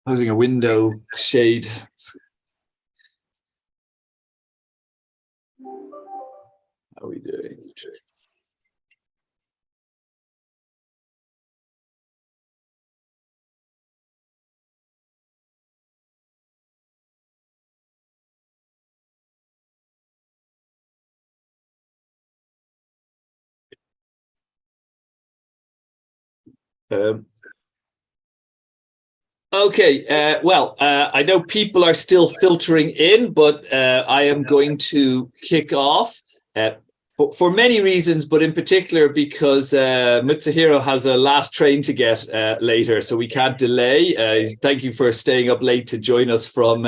Closing a window shade. How are we doing? Okay, well, I know people are still filtering in, but I am going to kick off for many reasons, but in particular because Mitsuhiro has a last train to get later, so we can't delay. Thank you for staying up late to join us from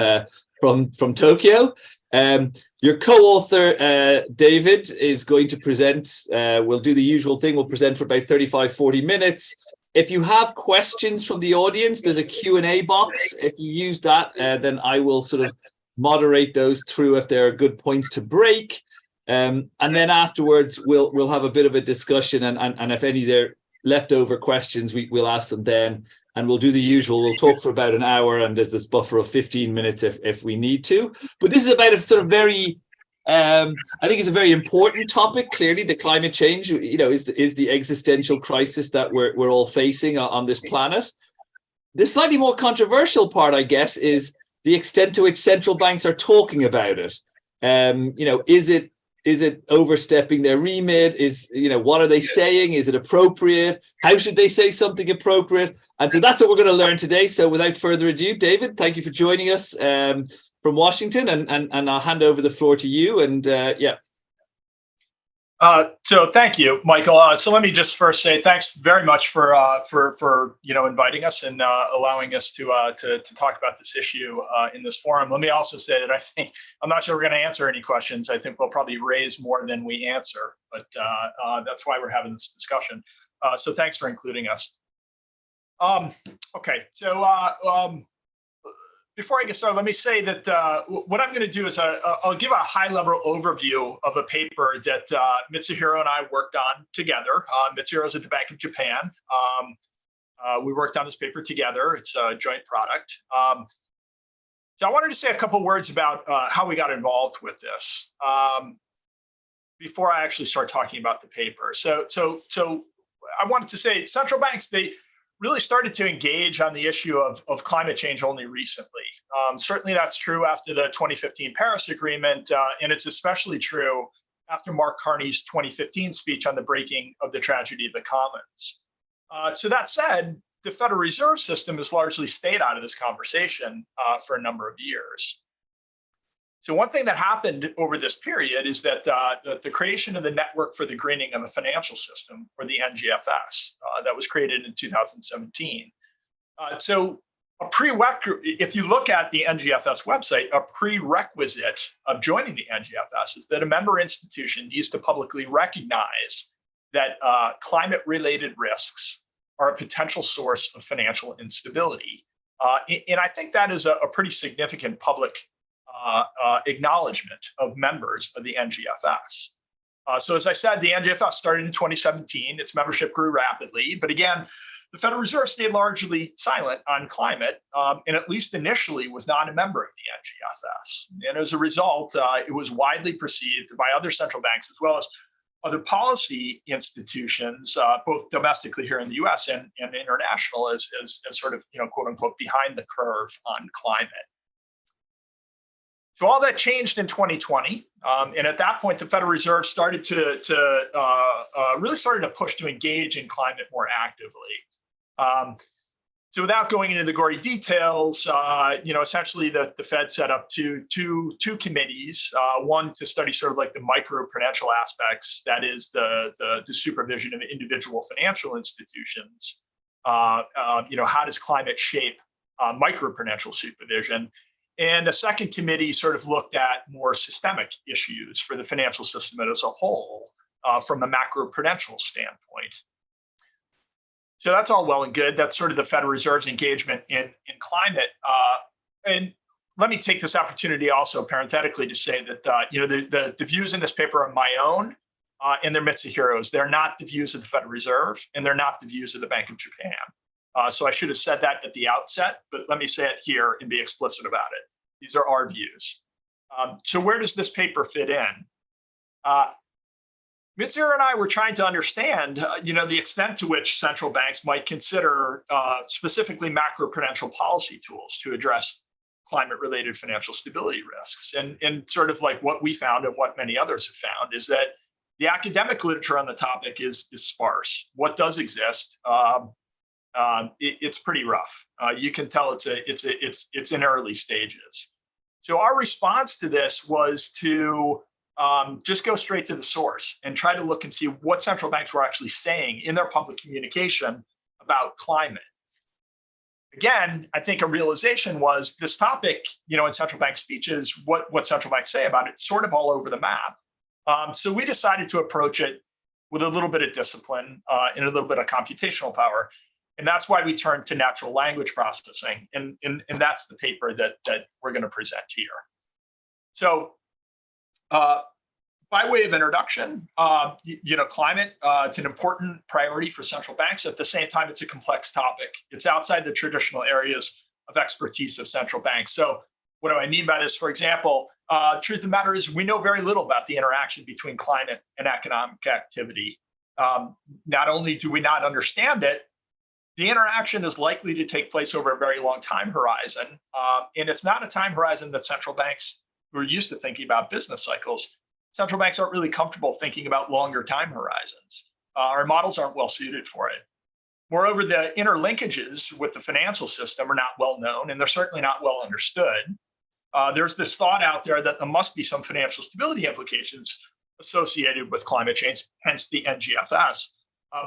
Tokyo. Your co-author, David, is going to present. We'll do the usual thing. We'll present for about 35-40 minutes. If you have questions from the audience, there's a Q&A box. If you use that, then I will sort of moderate those through if there are good points to break. And then afterwards, we'll have a bit of a discussion. And if any there leftover questions, we'll ask them then. And we'll do the usual. We'll talk for about an hour, and there's this buffer of 15 minutes if we need to. But this is about a sort of very... I think it's a very important topic. Clearly, the climate change, is the existential crisis that we're all facing on this planet. The slightly more controversial part, I guess, is the extent to which central banks are talking about it. Is it overstepping their remit? What are they saying? Is it appropriate? How should they say something appropriate? And so that's what we're going to learn today. So without further ado, David, thank you for joining us from Washington, and I'll hand over the floor to you. And yeah. So thank you, Michael. So let me just first say thanks very much for inviting us and allowing us to talk about this issue in this forum. Let me also say that I'm not sure we're going to answer any questions. I think we'll probably raise more than we answer, but that's why we're having this discussion. So thanks for including us. Okay, so before I get started, let me say that what I'm going to do is I'll give a high-level overview of a paper that Mitsuhiro and I worked on together. Mitsuhiro's at the Bank of Japan. We worked on this paper together. It's a joint product. So I wanted to say a couple words about how we got involved with this before I actually start talking about the paper. So I wanted to say central banks, they really started to engage on the issue of climate change only recently. Certainly that's true after the 2015 Paris Agreement, and it's especially true after Mark Carney's 2015 speech on the breaking of the tragedy of the commons. So that said, the Federal Reserve System has largely stayed out of this conversation for a number of years. So one thing that happened over this period is that the creation of the Network for the Greening of the Financial System, or the NGFS, that was created in 2017. So if you look at the NGFS website, a prerequisite of joining the NGFS is that a member institution needs to publicly recognize that climate-related risks are a potential source of financial instability. And I think that is a pretty significant public acknowledgement of members of the NGFS. So as I said, the NGFS started in 2017. Its membership grew rapidly, but again, the Federal Reserve stayed largely silent on climate, and at least initially was not a member of the NGFS. And as a result, it was widely perceived by other central banks as well as other policy institutions, both domestically here in the US and international, as sort of, quote unquote, behind the curve on climate. So all that changed in 2020, and at that point, the Federal Reserve started really started to push to engage in climate more actively. So without going into the gory details, essentially the Fed set up two committees, one to study sort of like the microprudential aspects, that is the supervision of individual financial institutions. How does climate shape microprudential supervision? And a second committee sort of looked at more systemic issues for the financial system as a whole from a macroprudential standpoint. So that's all well and good. That's sort of the Federal Reserve's engagement in climate. And let me take this opportunity also parenthetically to say that the views in this paper are my own and they're Mitsuhiro's. They're not the views of the Federal Reserve, and they're not the views of the Bank of Japan. So I should have said that at the outset, but let me say it here and be explicit about it. These are our views. So where does this paper fit in? Mitzir and I were trying to understand, the extent to which central banks might consider specifically macroprudential policy tools to address climate-related financial stability risks. And sort of like what we found and what many others have found is that the academic literature on the topic is sparse. What does exist? It's pretty rough. You can tell it's in early stages. So our response to this was to just go straight to the source and try to look and see what central banks were actually saying in their public communication about climate. Again, I think a realization was this topic, in central bank speeches, what central banks say about it, sort of all over the map. So we decided to approach it with a little bit of discipline and a little bit of computational power. And that's why we turned to natural language processing. And that's the paper that we're going to present here. So by way of introduction, climate, it's an important priority for central banks. At the same time, it's a complex topic. It's outside the traditional areas of expertise of central banks. So what do I mean by this? For example, truth of the matter is we know very little about the interaction between climate and economic activity. Not only do we not understand it, the interaction is likely to take place over a very long time horizon. And it's not a time horizon that central banks who are used to thinking about business cycles, central banks aren't really comfortable thinking about longer time horizons. Our models aren't well suited for it. Moreover, the interlinkages with the financial system are not well known, and they're certainly not well understood. There's this thought out there that there must be some financial stability implications associated with climate change, hence the NGFS.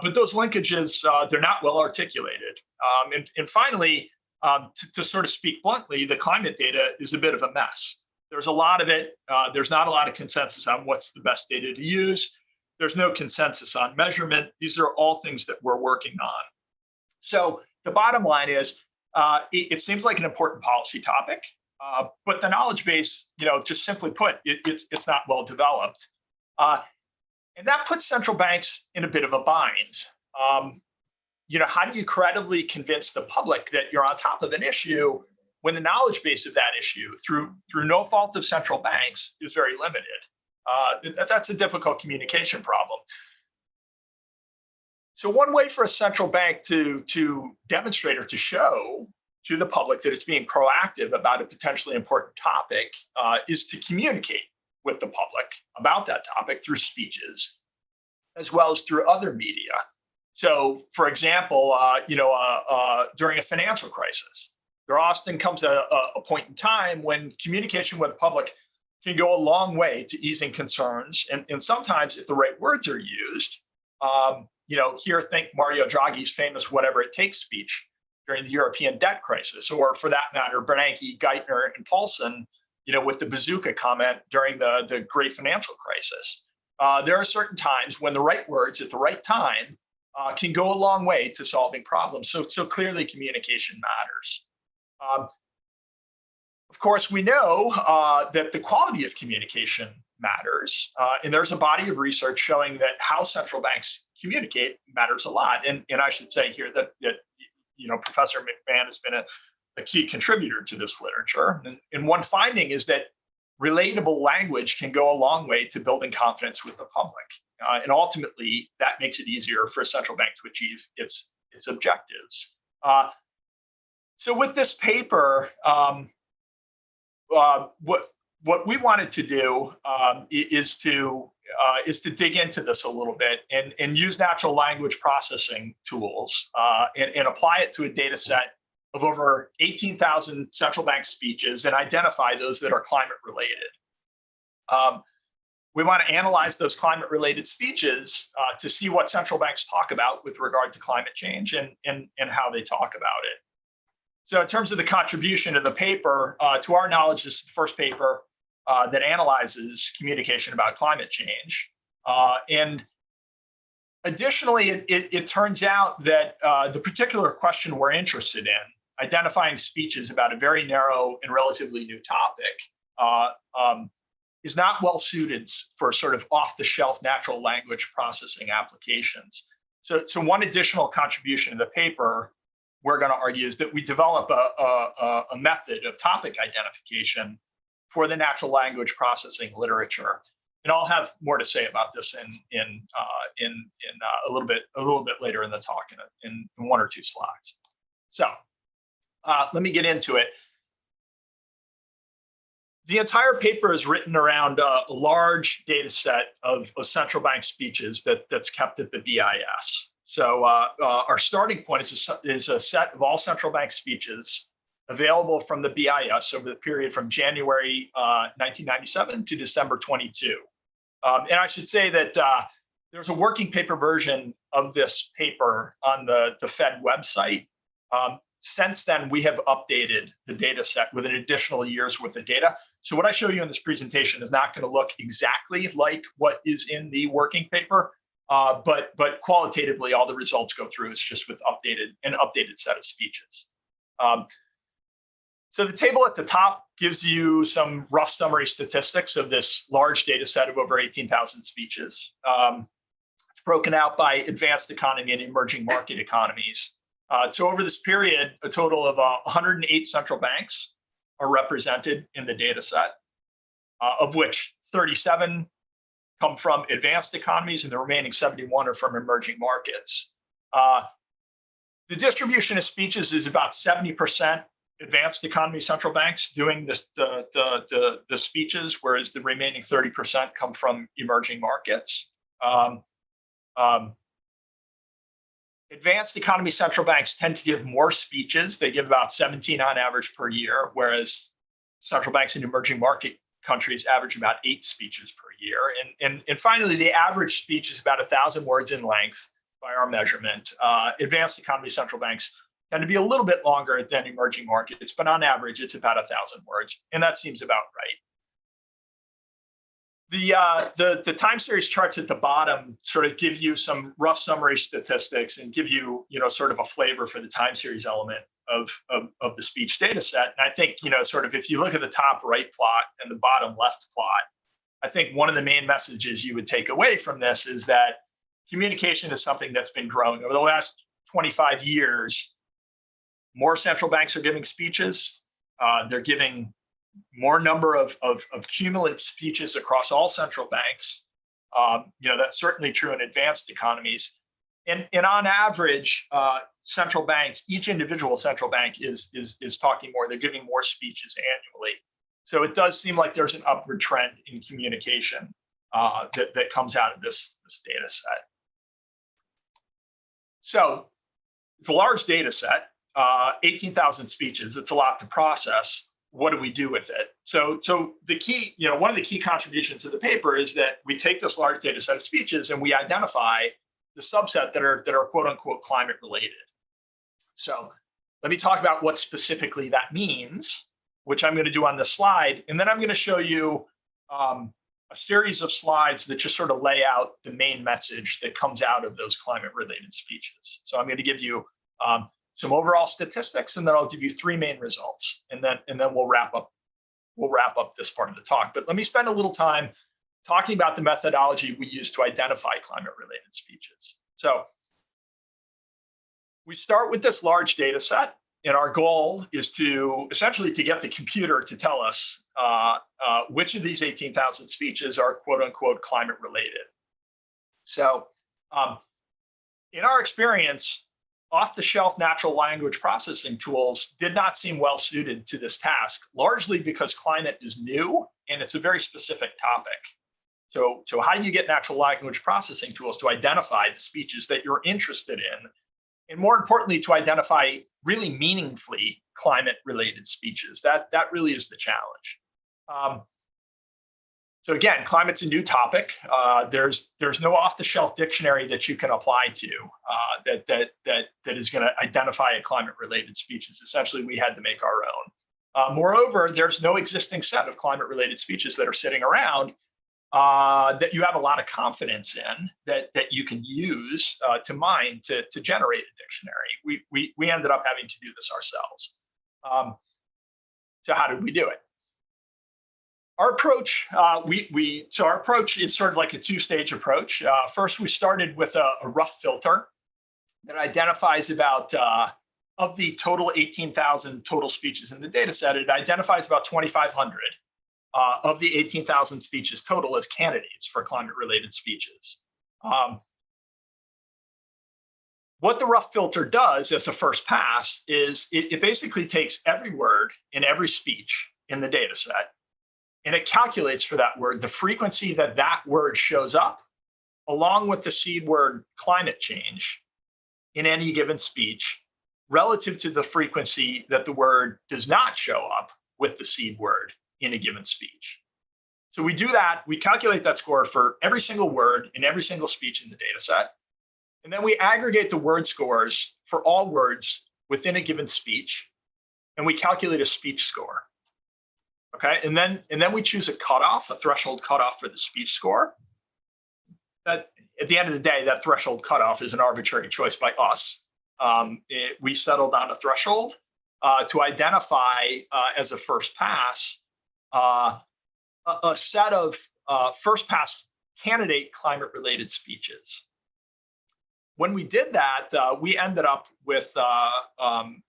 But those linkages, they're not well articulated. And finally, to sort of speak bluntly, the climate data is a bit of a mess. There's a lot of it. There's not a lot of consensus on what's the best data to use. There's no consensus on measurement. These are all things that we're working on. So the bottom line is, it seems like an important policy topic, but the knowledge base, just simply put, it's not well developed. And that puts central banks in a bit of a bind. How do you credibly convince the public that you're on top of an issue when the knowledge base of that issue, through no fault of central banks, is very limited? That's a difficult communication problem. So one way for a central bank to demonstrate or to show to the public that it's being proactive about a potentially important topic is to communicate with the public about that topic through speeches, as well as through other media. So, for example, during a financial crisis, there often comes a point in time when communication with the public can go a long way to easing concerns. And sometimes, if the right words are used, here, think Mario Draghi's famous "whatever it takes" speech during the European debt crisis, or for that matter, Bernanke, Geithner, and Paulson, with the bazooka comment during the great financial crisis. There are certain times when the right words at the right time can go a long way to solving problems. So clearly communication matters. Of course, we know that the quality of communication matters. And there's a body of research showing that how central banks communicate matters a lot. And I should say here that Professor McMahon has been a key contributor to this literature. And one finding is that relatable language can go a long way to building confidence with the public. And ultimately, that makes it easier for a central bank to achieve its objectives. So with this paper, what we wanted to do is to dig into this a little bit and use natural language processing tools and apply it to a data set of over 18,000 central bank speeches and identify those that are climate related. We want to analyze those climate related speeches to see what central banks talk about with regard to climate change and how they talk about it. So in terms of the contribution of the paper, to our knowledge, this is the first paper that analyzes communication about climate change. And additionally, it turns out that the particular question we're interested in, identifying speeches about a very narrow and relatively new topic, is not well suited for sort of off-the-shelf natural language processing applications. So one additional contribution to the paper we're going to argue is that we develop a method of topic identification for the natural language processing literature. And I'll have more to say about this in a little bit later in the talk in one or two slides. So let me get into it. The entire paper is written around a large data set of central bank speeches that's kept at the BIS. So our starting point is a set of all central bank speeches available from the BIS over the period from January 1997 to December 22. And I should say that there's a working paper version of this paper on the Fed website. Since then, we have updated the data set with an additional year's worth of data. So what I show you in this presentation is not going to look exactly like what is in the working paper, but qualitatively, all the results go through. It's just with an updated set of speeches. So the table at the top gives you some rough summary statistics of this large data set of over 18,000 speeches. It's broken out by advanced economy and emerging market economies. So over this period, a total of 108 central banks are represented in the data set, of which 37 come from advanced economies and the remaining 71 are from emerging markets. The distribution of speeches is about 70% advanced economy central banks doing the speeches, whereas the remaining 30% come from emerging markets. Advanced economy central banks tend to give more speeches. They give about 17 on average per year, whereas central banks in emerging market countries average about 8 speeches per year. And finally, the average speech is about 1,000 words in length by our measurement. Advanced economy central banks tend to be a little bit longer than emerging markets, but on average, it's about 1,000 words, and that seems about right. The time series charts at the bottom sort of give you some rough summary statistics and give you, sort of a flavor for the time series element of the speech data set. And I think, sort of if you look at the top right plot and the bottom left plot, I think one of the main messages you would take away from this is that communication is something that's been growing over the last 25 years. More central banks are giving speeches. They're giving more number of cumulative speeches across all central banks. That's certainly true in advanced economies. And on average, central banks, each individual central bank is talking more. They're giving more speeches annually. So it does seem like there's an upward trend in communication that comes out of this data set. So it's a large data set, 18,000 speeches. It's a lot to process. What do we do with it? So the key, one of the key contributions to the paper is that we take this large data set of speeches and we identify the subset that are quote unquote climate related. So let me talk about what specifically that means, which I'm going to do on this slide. And then I'm going to show you a series of slides that just sort of lay out the main message that comes out of those climate related speeches. So I'm going to give you some overall statistics, and then I'll give you 3 main results, and then we'll wrap up this part of the talk. But let me spend a little time talking about the methodology we use to identify climate-related speeches. So we start with this large data set, and our goal is to essentially to get the computer to tell us which of these 18,000 speeches are quote-unquote climate-related. So in our experience, off-the-shelf natural language processing tools did not seem well suited to this task, largely because climate is new and it's a very specific topic. So how do you get natural language processing tools to identify the speeches that you're interested in? And more importantly, to identify really meaningfully climate-related speeches. That really is the challenge. So again, climate's a new topic. There's no off-the-shelf dictionary that you can apply to that is going to identify a climate-related speeches. Essentially, we had to make our own. Moreover, there's no existing set of climate-related speeches that are sitting around that you have a lot of confidence in that you can use to mine to generate a dictionary. We ended up having to do this ourselves. So how did we do it? Our approach, our approach is sort of like a 2-stage approach. First, we started with a rough filter that identifies about of the total 18,000 total speeches in the data set, it identifies about 2,500 of the 18,000 speeches total as candidates for climate-related speeches. What the rough filter does as a first pass is it basically takes every word in every speech in the data set, and it calculates for that word the frequency that that word shows up, along with the seed word climate change in any given speech, relative to the frequency that the word does not show up with the seed word in a given speech. So we do that, we calculate that score for every single word in every single speech in the data set. And then we aggregate the word scores for all words within a given speech, and we calculate a speech score. Okay, and then we choose a cutoff, a threshold cutoff for the speech score. That at the end of the day, that threshold cutoff is an arbitrary choice by us. We settled on a threshold to identify as a first pass a set of first pass candidate climate related speeches. When we did that, we ended up with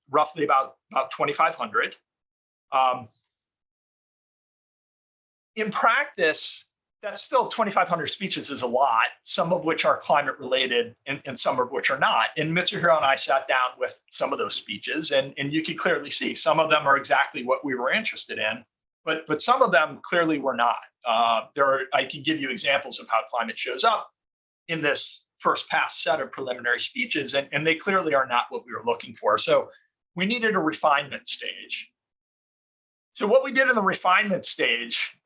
roughly about 2,500. In practice, that's still 2,500 speeches is a lot, some of which are climate related and some of which are not. And Mitsuhiro and I sat down with some of those speeches, and you can clearly see some of them are exactly what we were interested in, but some of them clearly were not. I can give you examples of how climate shows up in this first pass set of preliminary speeches, and they clearly are not what we were looking for. So we needed a refinement stage. So what we did in the refinement stage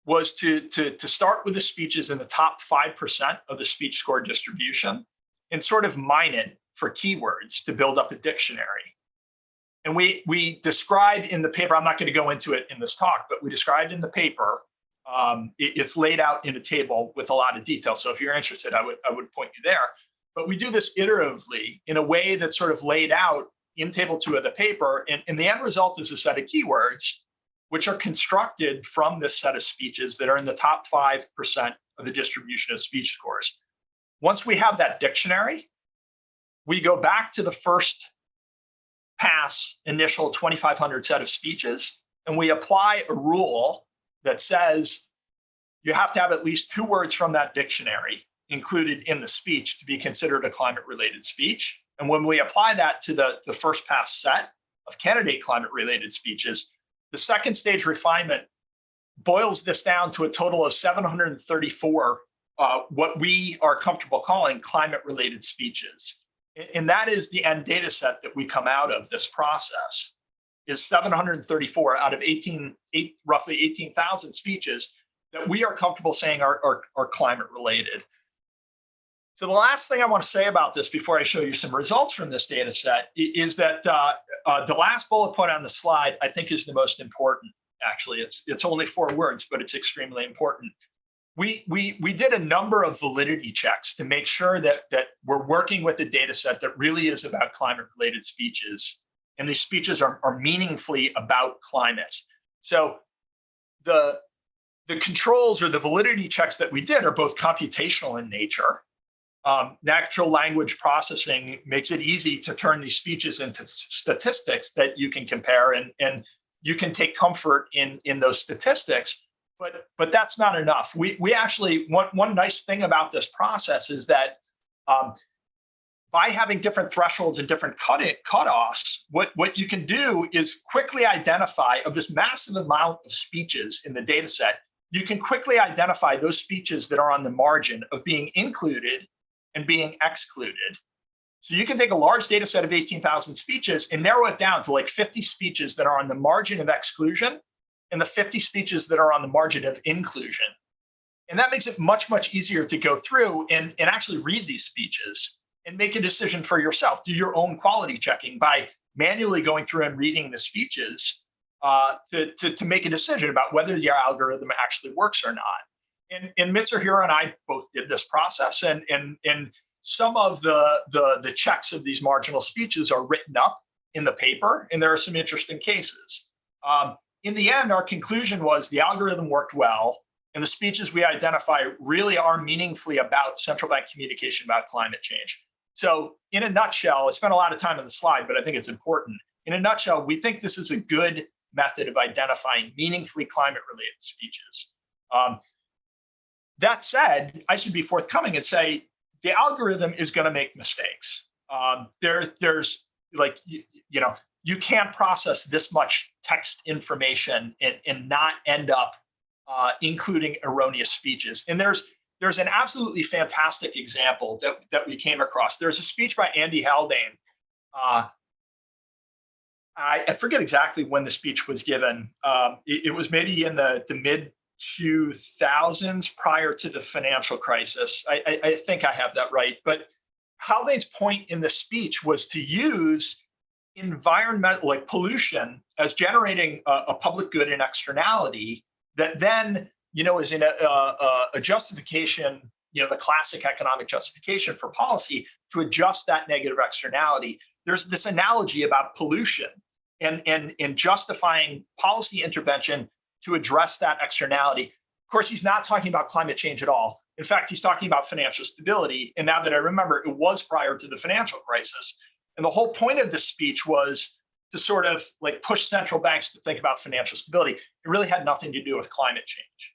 was to start with the speeches in the top 5% of the speech score distribution and sort of mine it for keywords to build up a dictionary. And we described in the paper, I'm not going to go into it in this talk, but we described in the paper, it's laid out in a table with a lot of detail. So if you're interested, I would point you there. But we do this iteratively in a way that's sort of laid out in table 2 of the paper. And the end result is a set of keywords, which are constructed from this set of speeches that are in the top 5% of the distribution of speech scores. Once we have that dictionary, we go back to the first pass initial 2,500 set of speeches, and we apply a rule that says you have to have at least 2 words from that dictionary included in the speech to be considered a climate-related speech. And when we apply that to the first pass set of candidate climate-related speeches, the second stage refinement boils this down to a total of 734 what we are comfortable calling climate-related speeches. And that is the end data set that we come out of this process, is 734 out of roughly 18,000 speeches that we are comfortable saying are climate-related. So the last thing I want to say about this before I show you some results from this data set is that the last bullet point on the slide, I think, is the most important. Actually, it's only 4 words, but it's extremely important. We did a number of validity checks to make sure that we're working with a data set that really is about climate-related speeches, and these speeches are meaningfully about climate. So the controls or the validity checks that we did are both computational in nature. Natural language processing makes it easy to turn these speeches into statistics that you can compare, and you can take comfort in those statistics. But that's not enough. We actually, one nice thing about this process is that by having different thresholds and different cutoffs, what you can do is quickly identify, of this massive amount of speeches in the data set, you can quickly identify those speeches that are on the margin of being included and being excluded. So you can take a large data set of 18,000 speeches and narrow it down to like 50 speeches that are on the margin of exclusion and the 50 speeches that are on the margin of inclusion. And that makes it much, much easier to go through and actually read these speeches and make a decision for yourself. Do your own quality checking by manually going through and reading the speeches to make a decision about whether your algorithm actually works or not. And Mitsuhiro and I both did this process, and some of the checks of these marginal speeches are written up in the paper, and there are some interesting cases. In the end, our conclusion was the algorithm worked well, and the speeches we identify really are meaningfully about central bank communication about climate change. So in a nutshell, I spent a lot of time on the slide, but I think it's important. In a nutshell, we think this is a good method of identifying meaningfully climate-related speeches. That said, I should be forthcoming and say the algorithm is going to make mistakes. There's like, you can't process this much text information and not end up including erroneous speeches. And there's an absolutely fantastic example that we came across. There's a speech by Andy Haldane. I forget exactly when the speech was given. It was maybe in the mid 2000s, prior to the financial crisis. I think I have that right. But Haldane's point in the speech was to use environmental, like pollution, as generating a public good and externality that then, is in a justification, the classic economic justification for policy to adjust that negative externality. There's this analogy about pollution and justifying policy intervention to address that externality. Of course, he's not talking about climate change at all. In fact, he's talking about financial stability. And now that I remember, it was prior to the financial crisis. And the whole point of this speech was to sort of like push central banks to think about financial stability. It really had nothing to do with climate change.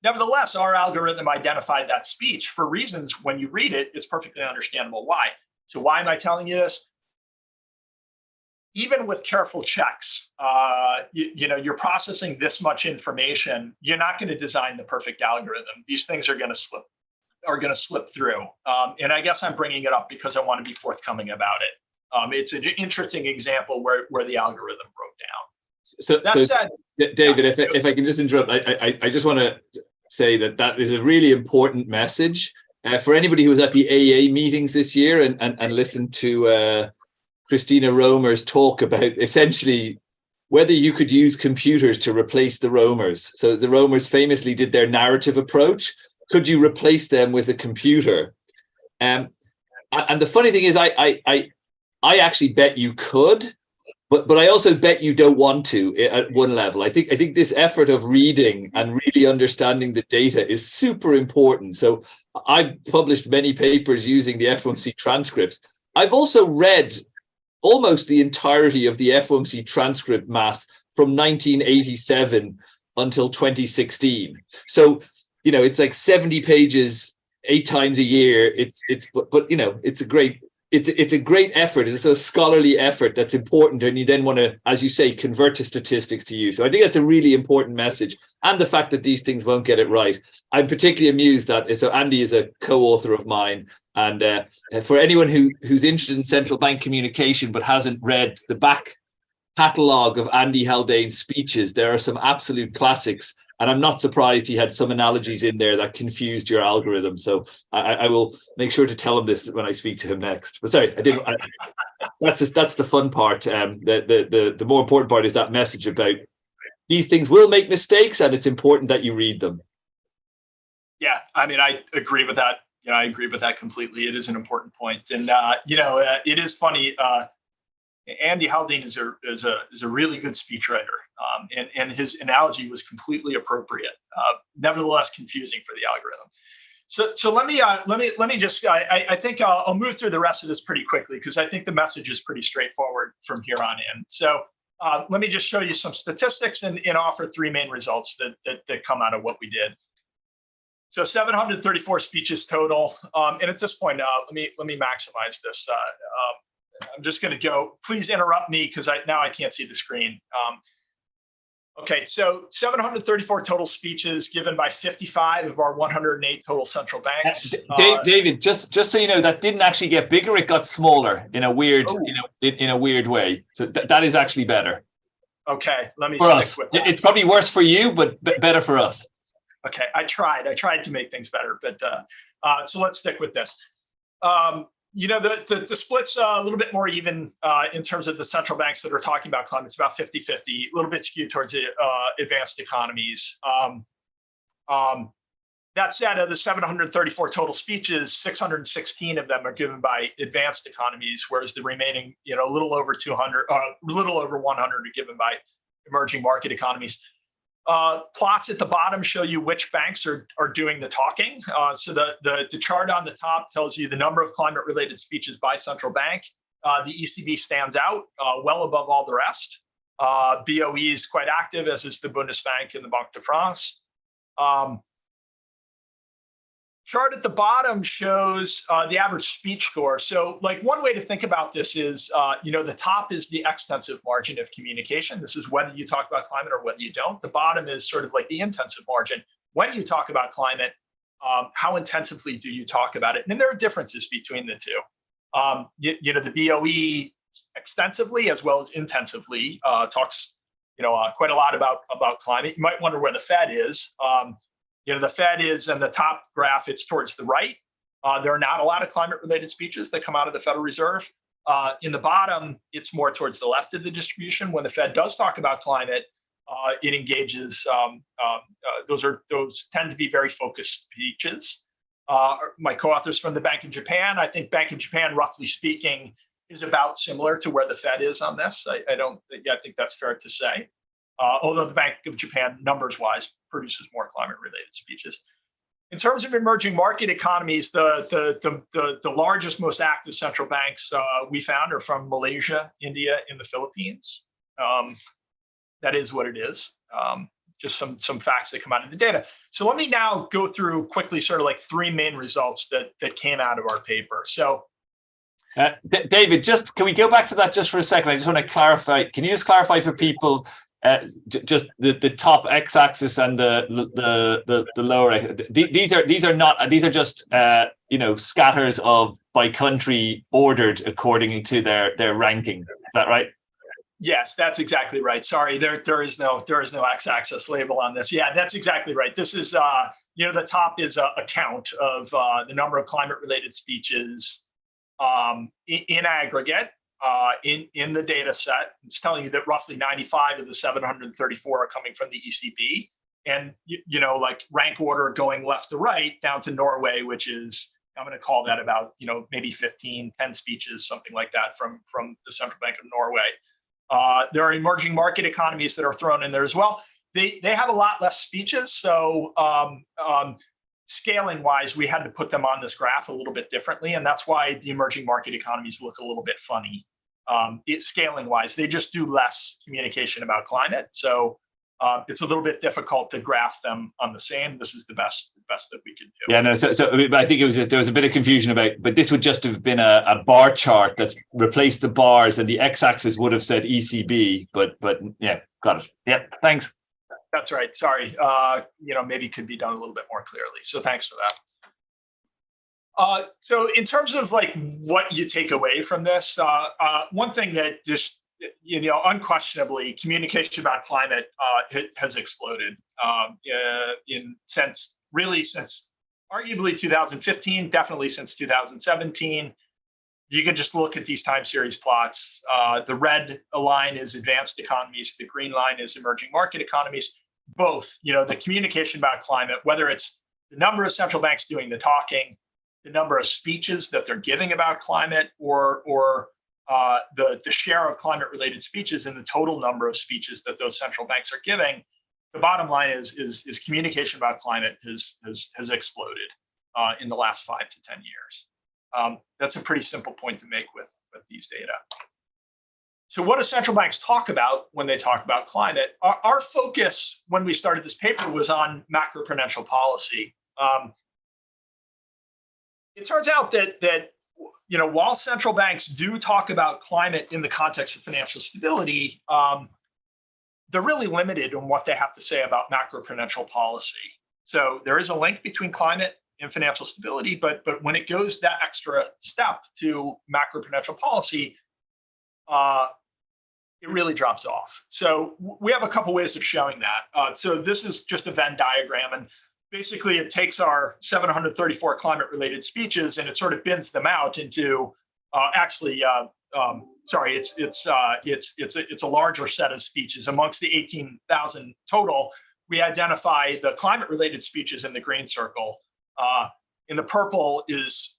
Nevertheless, our algorithm identified that speech for reasons when you read it, it's perfectly understandable why. So why am I telling you this? Even with careful checks, you're processing this much information. You're not going to design the perfect algorithm. These things are going to slip through. And I guess I'm bringing it up because I want to be forthcoming about it. It's an interesting example where the algorithm broke down. So said, David, if I can just interrupt, I just want to say that is a really important message for anybody who was at the AA meetings this year and listened to Christina Romer's talk about essentially whether you could use computers to replace the Romers. So the Romers famously did their narrative approach. Could you replace them with a computer? And the funny thing is, I actually bet you could, but I also bet you don't want to at one level. I think this effort of reading and really understanding the data is super important. So I've published many papers using the FOMC transcripts. I've also read almost the entirety of the FOMC transcript mass from 1987 until 2016. So, it's like 70 pages, 8 times a year. It's a great effort. It's a scholarly effort that's important. And you then want to, as you say, convert to statistics to use. So I think that's a really important message. And the fact that these things won't get it right. I'm particularly amused that, so Andy is a co-author of mine. And for anyone who's interested in central bank communication but hasn't read the back catalogue of Andy Haldane's speeches, there are some absolute classics. And I'm not surprised he had some analogies in there that confused your algorithm. So I will make sure to tell him this when I speak to him next. But sorry, that's the fun part. The more important part is that message about these things will make mistakes, and it's important that you read them. Yeah, I mean, I agree with that. I agree with that completely. It is an important point. And, it is funny. Andy Haldane is a really good speechwriter, and his analogy was completely appropriate. Nevertheless, confusing for the algorithm. So let me just. I think I'll move through the rest of this pretty quickly because I think the message is pretty straightforward from here on in. So let me just show you some statistics and offer 3 main results that come out of what we did. So 734 speeches total, and at this point, let me maximize this. I'm just going to go. Please interrupt me because now I can't see the screen. Okay, so 734 total speeches given by 55 of our 108 total central banks. David, just so you know, that didn't actually get bigger; it got smaller in a weird, in a weird way. So that is actually better. Okay, let me stick with that. It's probably worse for you, but better for us. Okay, I tried to make things better, but so let's stick with this. The split's a little bit more even in terms of the central banks that are talking about climate. It's about 50-50, a little bit skewed towards the advanced economies. That said, of the 734 total speeches, 616 of them are given by advanced economies, whereas the remaining, a little over 200, a little over 100 are given by emerging market economies. Plots at the bottom show you which banks are doing the talking. So the chart on the top tells you the number of climate-related speeches by central bank. The ECB stands out well above all the rest. BOE is quite active, as is the Bundesbank and the Banque de France. Chart at the bottom shows the average speech score. So like one way to think about this is, the top is the extensive margin of communication. This is whether you talk about climate or whether you don't. The bottom is sort of like the intensive margin. When you talk about climate, how intensively do you talk about it? And there are differences between the two. The BOE extensively as well as intensively talks, quite a lot about climate. You might wonder where the Fed is. The Fed is in the top graph, it's towards the right. There are not a lot of climate-related speeches that come out of the Federal Reserve. In the bottom, it's more towards the left of the distribution. When the Fed does talk about climate, it engages, those tend to be very focused speeches. My co-authors from the Bank of Japan, I think Bank of Japan, roughly speaking, is about similar to where the Fed is on this. I think that's fair to say. Although the Bank of Japan, numbers-wise, produces more climate-related speeches. In terms of emerging market economies, the largest, most active central banks we found are from Malaysia, India, and the Philippines. That is what it is. Just some facts that come out of the data. So let me now go through quickly sort of like three main results that came out of our paper. So David, can we go back to that just for a second? I just want to clarify. Can you just clarify for people just the top x-axis and the lower? These are just scatters of by country ordered according to their ranking. Is that right? Yes, that's exactly right. Sorry, there is no x-axis label on this. Yeah, that's exactly right. This is the top is a count of the number of climate-related speeches in aggregate. In the data set. It's telling you that roughly 95 of the 734 are coming from the ECB, and like rank order going left to right down to Norway, which is, I'm going to call that about maybe 10 speeches, something like that from the Central Bank of Norway. There are emerging market economies that are thrown in there as well. They have a lot less speeches, so scaling wise, we had to put them on this graph a little bit differently, and that's why the emerging market economies look a little bit funny. Scaling wise, they just do less communication about climate, so it's a little bit difficult to graph them on the same. This is the best that we could do. Yeah, no. So I think there was a bit of confusion but this would just have been a bar chart that's replaced the bars, and the x-axis would have said ECB. But yeah, got it. Yeah, thanks. That's right. Sorry. Maybe could be done a little bit more clearly. So thanks for that. So in terms of like what you take away from this, one thing that just, unquestionably, communication about climate has exploded since arguably 2015, definitely since 2017. You can just look at these time series plots. The red line is advanced economies. The green line is emerging market economies. Both, the communication about climate, whether it's the number of central banks doing the talking, the number of speeches that they're giving about climate, or the share of climate-related speeches in the total number of speeches that those central banks are giving. The bottom line is communication about climate has exploded in the last 5 to 10 years. That's a pretty simple point to make with these data. So what do central banks talk about when they talk about climate? Our focus when we started this paper was on macroprudential policy. It turns out that while central banks do talk about climate in the context of financial stability, they're really limited on what they have to say about macroprudential policy. So there is a link between climate and financial stability, but when it goes that extra step to macroprudential policy, it really drops off. So we have a couple ways of showing that. So this is just a Venn diagram, and basically it takes our 734 climate-related speeches and it sort of bins them out into it's a larger set of speeches. Amongst the 18,000 total, we identify the climate-related speeches in the green circle. In the purple is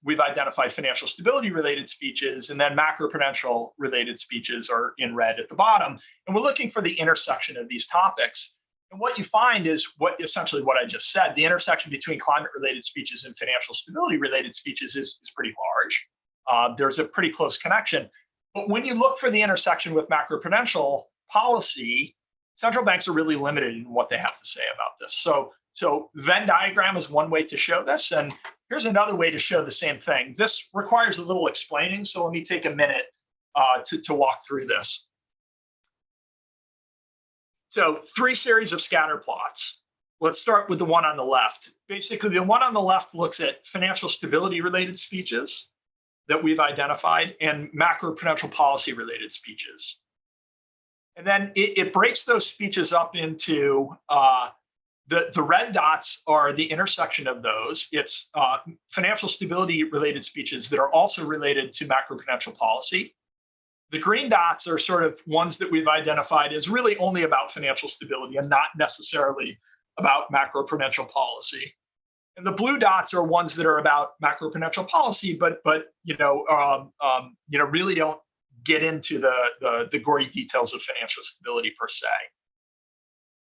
we've identified financial stability-related speeches, and then macroprudential-related speeches are in red at the bottom. And we're looking for the intersection of these topics. And what you find is essentially what I just said. The intersection between climate-related speeches and financial stability-related speeches is pretty large. There's a pretty close connection. But when you look for the intersection with macroprudential policy, central banks are really limited in what they have to say about this. So Venn diagram is one way to show this. And here's another way to show the same thing. This requires a little explaining. So let me take a minute to walk through this. So 3 series of scatter plots. Let's start with the one on the left. Basically, the one on the left looks at financial stability related speeches that we've identified and macroprudential policy related speeches. And then it breaks those speeches up into the red dots are the intersection of those. It's financial stability related speeches that are also related to macroprudential policy. The green dots are sort of ones that we've identified as really only about financial stability and not necessarily about macroprudential policy. And the blue dots are ones that are about macroprudential policy, but really don't get into the gory details of financial stability per se.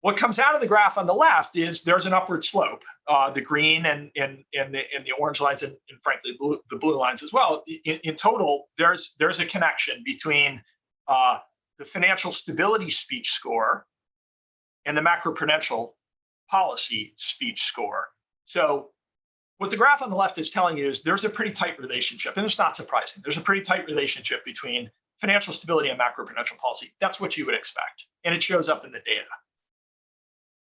What comes out of the graph on the left is there's an upward slope. The green and the orange lines and frankly the blue lines as well. In total, there's a connection between the financial stability speech score and the macroprudential policy speech score. So what the graph on the left is telling you is there's a pretty tight relationship, and it's not surprising. There's a pretty tight relationship between financial stability and macroprudential policy. That's what you would expect, and it shows up in the data.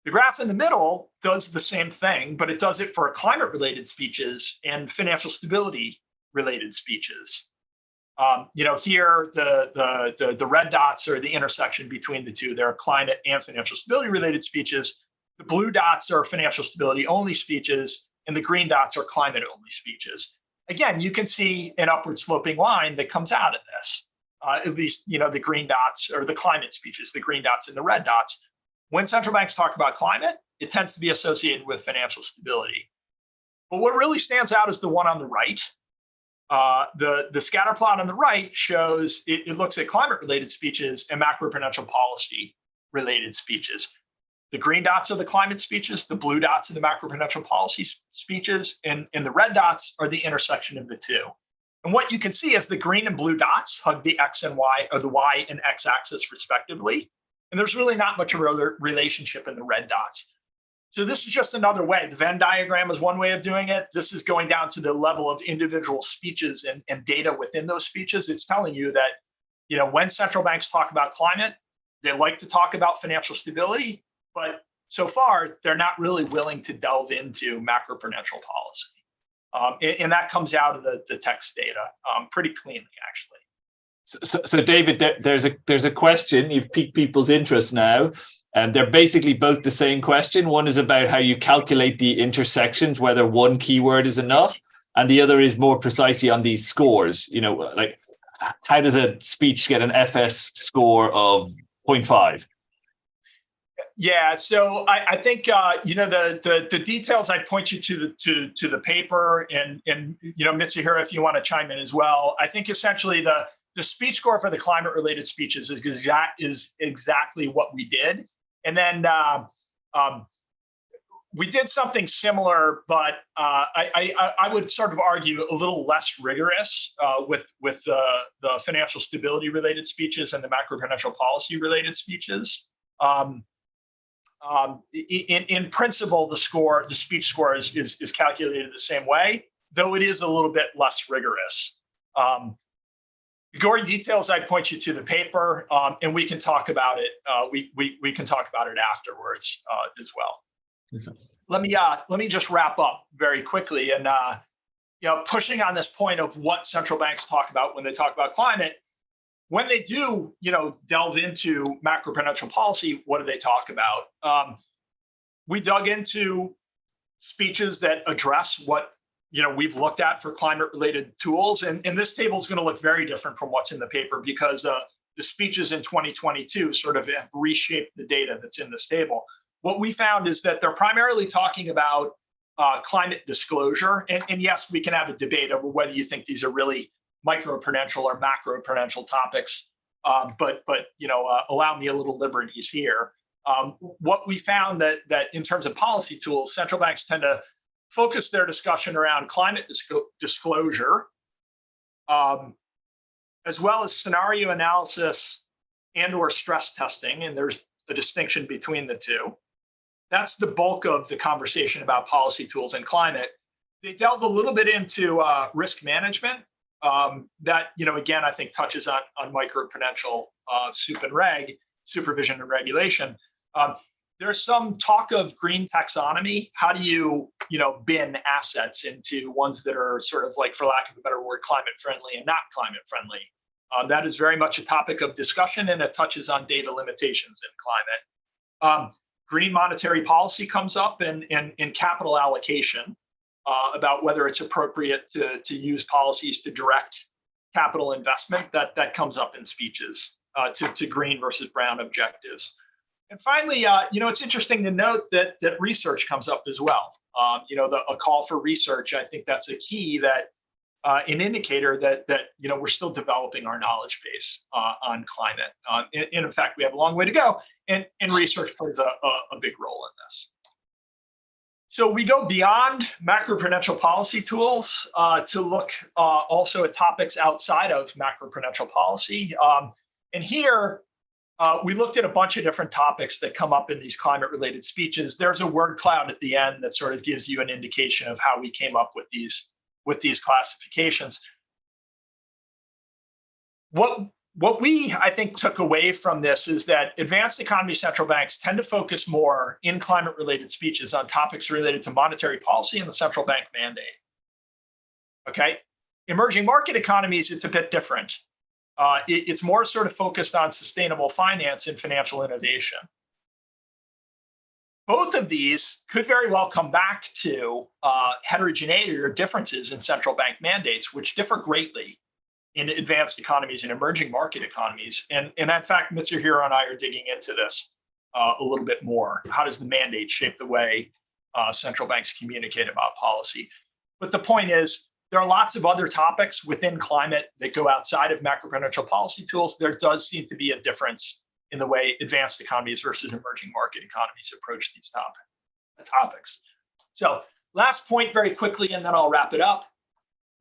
The graph in the middle does the same thing, but it does it for climate-related speeches and financial stability-related speeches. Here the red dots are the intersection between the two. There are climate and financial stability-related speeches. The blue dots are financial stability-only speeches, and the green dots are climate-only speeches. Again, you can see an upward sloping line that comes out of this. At least, the green dots are the climate speeches, the green dots and the red dots. When central banks talk about climate, it tends to be associated with financial stability. But what really stands out is the one on the right. The scatter plot on the right shows, it looks at climate-related speeches and macroprudential policy-related speeches. The green dots are the climate speeches, the blue dots are the macroprudential policy speeches, and the red dots are the intersection of the two. And what you can see is the green and blue dots hug the X and Y, or the Y and X axis respectively. And there's really not much of a relationship in the red dots. So this is just another way. The Venn diagram is one way of doing it. This is going down to the level of individual speeches and data within those speeches. It's telling you that, when central banks talk about climate, they like to talk about financial stability, but so far, they're not really willing to delve into macroprudential policy. And that comes out of the text data pretty cleanly, actually. So David, there's a question. You've piqued people's interest now, and they're basically both the same question. One is about how you calculate the intersections, whether one keyword is enough, and the other is more precisely on these scores. Like how does a speech get an FS score of 0.5? Yeah, so I think the details. I'd point you to the paper, and Mitsuhiro, if you want to chime in as well. I think essentially the speech score for the climate-related speeches is exactly what we did. And then we did something similar, but I would sort of argue a little less rigorous with the financial stability-related speeches and the macroprudential policy-related speeches. In principle, the speech score is calculated the same way, though it is a little bit less rigorous. Gory details, I'd point you to the paper, and we can talk about it. We can talk about it afterwards as well. Let me just wrap up very quickly, and pushing on this point of what central banks talk about when they talk about climate. When they do, delve into macroprudential policy, what do they talk about? We dug into speeches that address what we've looked at for climate-related tools, and this table is going to look very different from what's in the paper because the speeches in 2022 sort of have reshaped the data that's in this table. What we found is that they're primarily talking about climate disclosure, and yes, we can have a debate over whether you think these are really microprudential or macroprudential topics, but allow me a little liberties here. What we found that in terms of policy tools, central banks tend to focus their discussion around climate disclosure, as well as scenario analysis and or stress testing, and there's a distinction between the two. That's the bulk of the conversation about policy tools and climate. They delve a little bit into risk management. That, again, I think touches on microprudential sup and reg, supervision and regulation. There's some talk of green taxonomy. How do you, bin assets into ones that are sort of like, for lack of a better word, climate friendly and not climate friendly? That is very much a topic of discussion, and it touches on data limitations in climate. Green monetary policy comes up in capital allocation, about whether it's appropriate to use policies to direct capital investment. That comes up in speeches to green versus brown objectives. And finally, it's interesting to note that research comes up as well. A call for research. I think that's a key, that an indicator that we're still developing our knowledge base on climate. And in fact, we have a long way to go, and research plays a big role in this. So we go beyond macroprudential policy tools to look also at topics outside of macroprudential policy. And here, we looked at a bunch of different topics that come up in these climate-related speeches. There's a word cloud at the end that sort of gives you an indication of how we came up with these classifications. What we, I think, took away from this is that advanced economy central banks tend to focus more in climate-related speeches on topics related to monetary policy and the central bank mandate. Okay, emerging market economies, it's a bit different. It's more sort of focused on sustainable finance and financial innovation. Both of these could very well come back to heterogeneity or differences in central bank mandates, which differ greatly in advanced economies and emerging market economies. And in fact, Mitsuhiro and I are digging into this a little bit more. How does the mandate shape the way central banks communicate about policy? But the point is, there are lots of other topics within climate that go outside of macroprudential policy tools. There does seem to be a difference in the way advanced economies versus emerging market economies approach these topics. So last point very quickly, and then I'll wrap it up.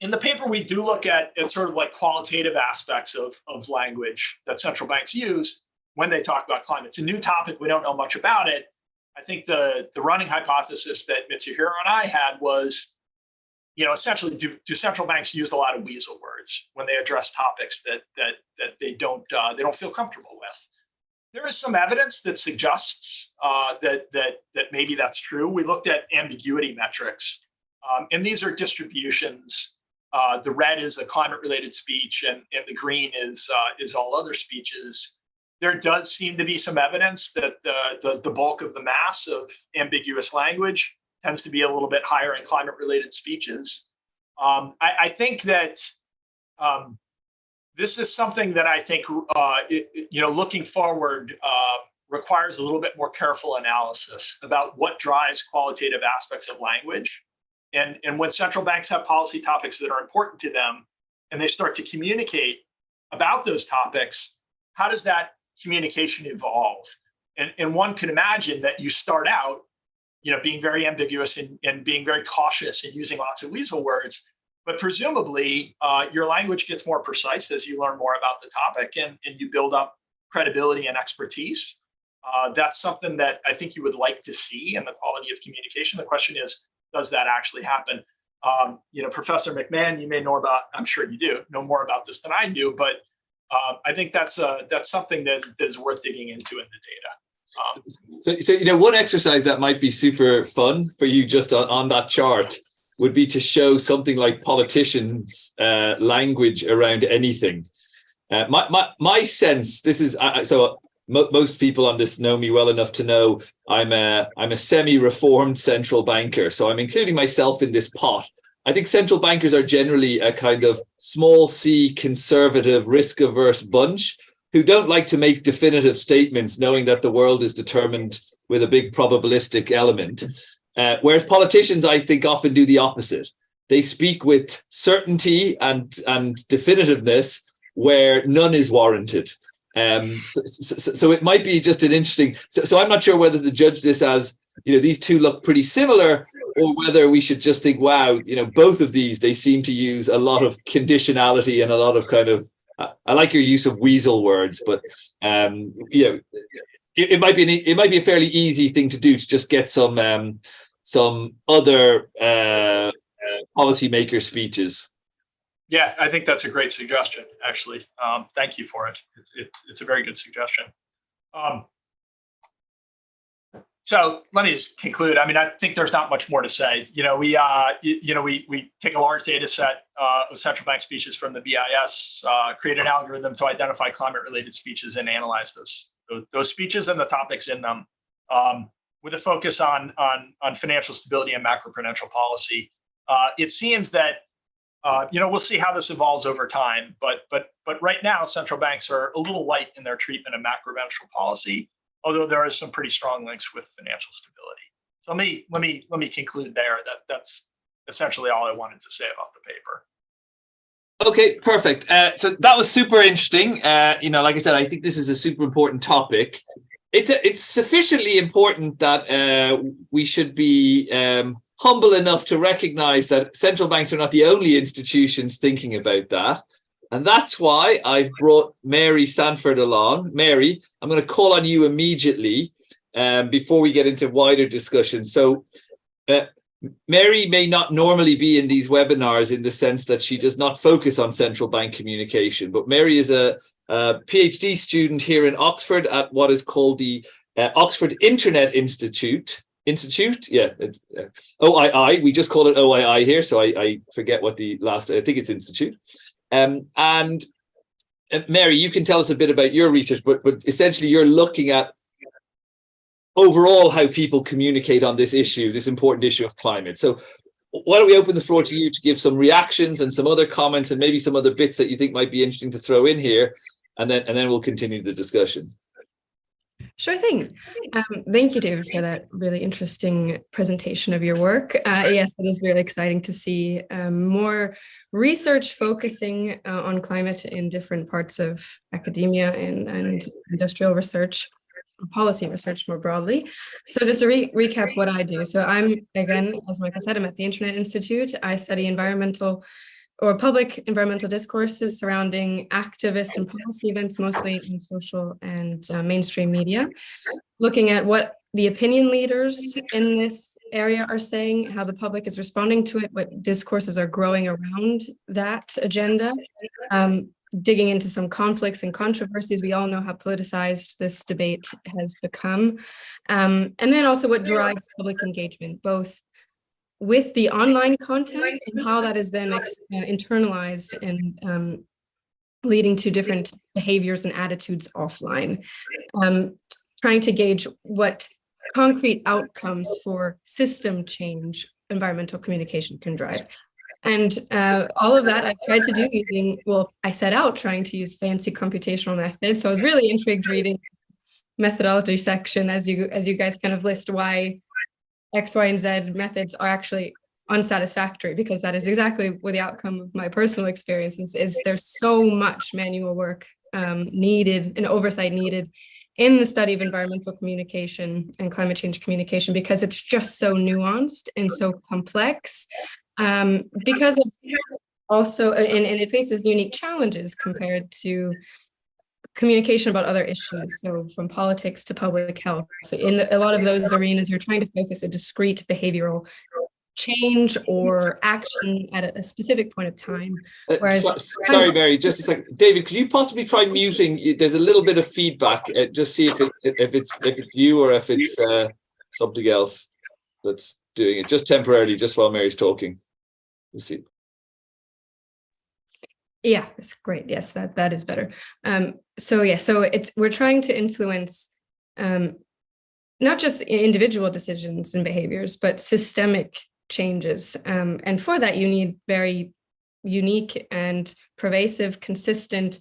In the paper, we do look at sort of like qualitative aspects of language that central banks use when they talk about climate. It's a new topic. We don't know much about it. I think the running hypothesis that Mitsuhiro and I had was, essentially, do central banks use a lot of weasel words when they address topics that they don't feel comfortable with? There is some evidence that suggests that maybe that's true. We looked at ambiguity metrics, and these are distributions. The red is a climate-related speech, and the green is all other speeches. There does seem to be some evidence that the bulk of the mass of ambiguous language tends to be a little bit higher in climate-related speeches. I think that this is something that I think, looking forward, requires a little bit more careful analysis about what drives qualitative aspects of language. And when central banks have policy topics that are important to them, and they start to communicate about those topics, how does that communication evolve? And one can imagine that you start out, being very ambiguous and being very cautious and using lots of weasel words, but presumably your language gets more precise as you learn more about the topic and you build up credibility and expertise. That's something that I think you would like to see in the quality of communication. The question is, does that actually happen? Professor McMahon, you may know about, I'm sure you do, know more about this than I do, but I think that's something that is worth digging into in the data. So one exercise that might be super fun for you just on that chart would be to show something like politicians' language around anything. My sense, this is most people on this know me well enough to know I'm a semi-reformed central banker, so I'm including myself in this pot. I think central bankers are generally a kind of small c conservative, risk-averse bunch who don't like to make definitive statements knowing that the world is determined with a big probabilistic element. Whereas politicians, I think, often do the opposite. They speak with certainty and definitiveness where none is warranted. So it might be just an interesting. So I'm not sure whether to judge this as, these two look pretty similar, or whether we should just think, wow, both of these, they seem to use a lot of conditionality and a lot of kind of. I like your use of weasel words, but it might be a fairly easy thing to do to just get some other policymaker speeches. Yeah, I think that's a great suggestion, actually. Thank you for it. It's a very good suggestion. So let me just conclude. I mean, I think there's not much more to say. We take a large data set of central bank speeches from the BIS, create an algorithm to identify climate-related speeches and analyze those speeches and the topics in them, with a focus on financial stability and macroprudential policy. It seems that we'll see how this evolves over time, but right now central banks are a little light in their treatment of macroprudential policy, although there are some pretty strong links with financial stability. So let me conclude there. That's essentially all I wanted to say about the paper. Okay, perfect. So that was super interesting. Like I said, I think this is a super important topic. It's sufficiently important that we should be humble enough to recognize that central banks are not the only institutions thinking about that. And that's why I've brought Mary Sanford along. Mary, I'm going to call on you immediately before we get into wider discussion. So Mary may not normally be in these webinars in the sense that she does not focus on central bank communication, but Mary is a PhD student here in Oxford at what is called the Oxford Internet Institute. Yeah, it's OII. We just call it OII here, so I forget what the last. I think it's Institute. And Mary, you can tell us a bit about your research, but essentially you're looking at overall how people communicate on this issue, this important issue of climate. So why don't we open the floor to you to give some reactions and some other comments and maybe some other bits that you think might be interesting to throw in here, and then we'll continue the discussion. Sure thing. Thank you, David, for that really interesting presentation of your work. Yes, it is really exciting to see more research focusing on climate in different parts of academia and industrial research, policy research more broadly. So just to recap what I do. So I'm, again, as Michael said, I'm at the Internet Institute. I study public environmental discourses surrounding activist and policy events, mostly in social and mainstream media, looking at what the opinion leaders in this area are saying, how the public is responding to it, what discourses are growing around that agenda, digging into some conflicts and controversies. We all know how politicized this debate has become. And then also what drives public engagement, both with the online content and how that is then internalized and leading to different behaviors and attitudes offline. Trying to gauge what concrete outcomes for system change environmental communication can drive. And all of that I've tried to do I set out trying to use fancy computational methods. So I was really intrigued reading methodology section as you guys kind of list why X, Y, and Z methods are actually unsatisfactory, because that is exactly what the outcome of my personal experience is there's so much manual work needed and oversight needed in the study of environmental communication and climate change communication, because it's just so nuanced and so complex, because of also, and it faces unique challenges compared to communication about other issues. So from politics to public health, in a lot of those arenas, you're trying to focus a discrete behavioral change or action at a specific point of time. Whereas, sorry, Mary, just a second. David, could you possibly try muting? There's a little bit of feedback. Just see if it's you or if it's something else that's doing it. Just temporarily, just while Mary's talking. We'll see. Yeah, it's great. Yes, that is better. So we're trying to influence not just individual decisions and behaviors, but systemic changes. And for that, you need very unique and pervasive, consistent,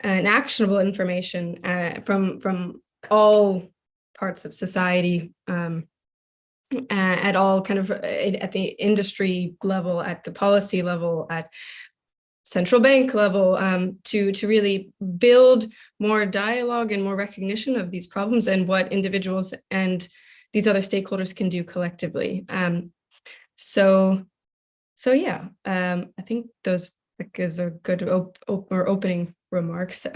and actionable information from all parts of society, at all kind of at the industry level, at the policy level, at central bank level to really build more dialogue and more recognition of these problems and what individuals and these other stakeholders can do collectively. So yeah, I think those is a good opening remarks.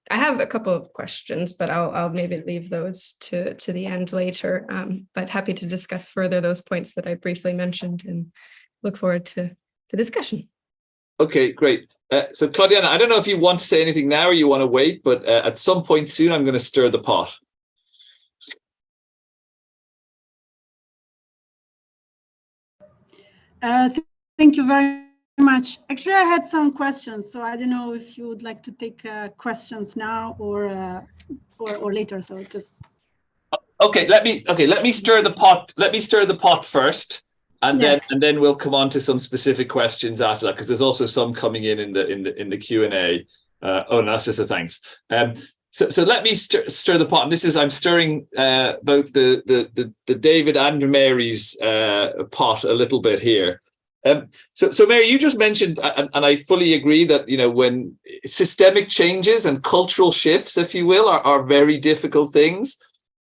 I have a couple of questions, but I'll maybe leave those to the end later. But happy to discuss further those points that I briefly mentioned, and look forward to the discussion. Okay, great. So Claudiana, I don't know if you want to say anything now or you want to wait, but at some point soon, I'm going to stir the pot. Thank you very much. Actually, I had some questions, so I don't know if you would like to take questions now or later. So just okay. Let me stir the pot. Let me stir the pot first, and yes. then we'll come on to some specific questions after that, because there's also some coming in the Q&A. Oh, no, that's just a thanks. So let me stir the pot. And this is, I'm stirring both the David and Mary's pot a little bit here. So Mary, you just mentioned, and I fully agree that, you know, when systemic changes and cultural shifts, if you will, are very difficult things.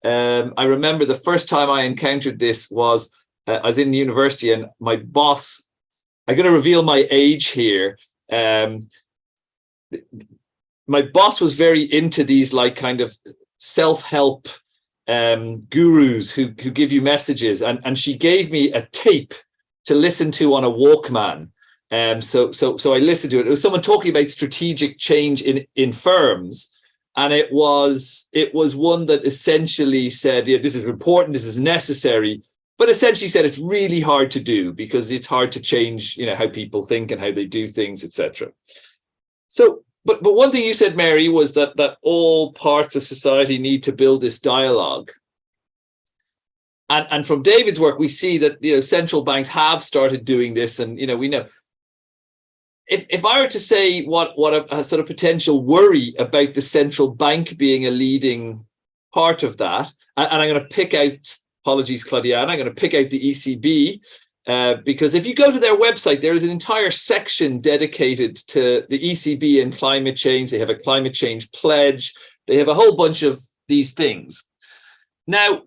I remember the first time I encountered this was I was in university, and my boss, I'm going to reveal my age here. My boss was very into these like kind of self-help gurus who give you messages, and she gave me a tape to listen to on a Walkman. So I listened to it. It was someone talking about strategic change in firms. And it was one that essentially said, yeah, this is important, this is necessary, but essentially said it's really hard to do because it's hard to change, you know, how people think and how they do things, etc. So, but one thing you said, Mary, was that all parts of society need to build this dialogue. And from David's work, we see that, you know, central banks have started doing this, and, you know, we know. If I were to say what a sort of potential worry about the central bank being a leading part of that, and I'm going to pick out, apologies, Claudiana, I'm going to pick out the ECB, because if you go to their website, there is an entire section dedicated to the ECB and climate change. They have a climate change pledge. They have a whole bunch of these things. Now,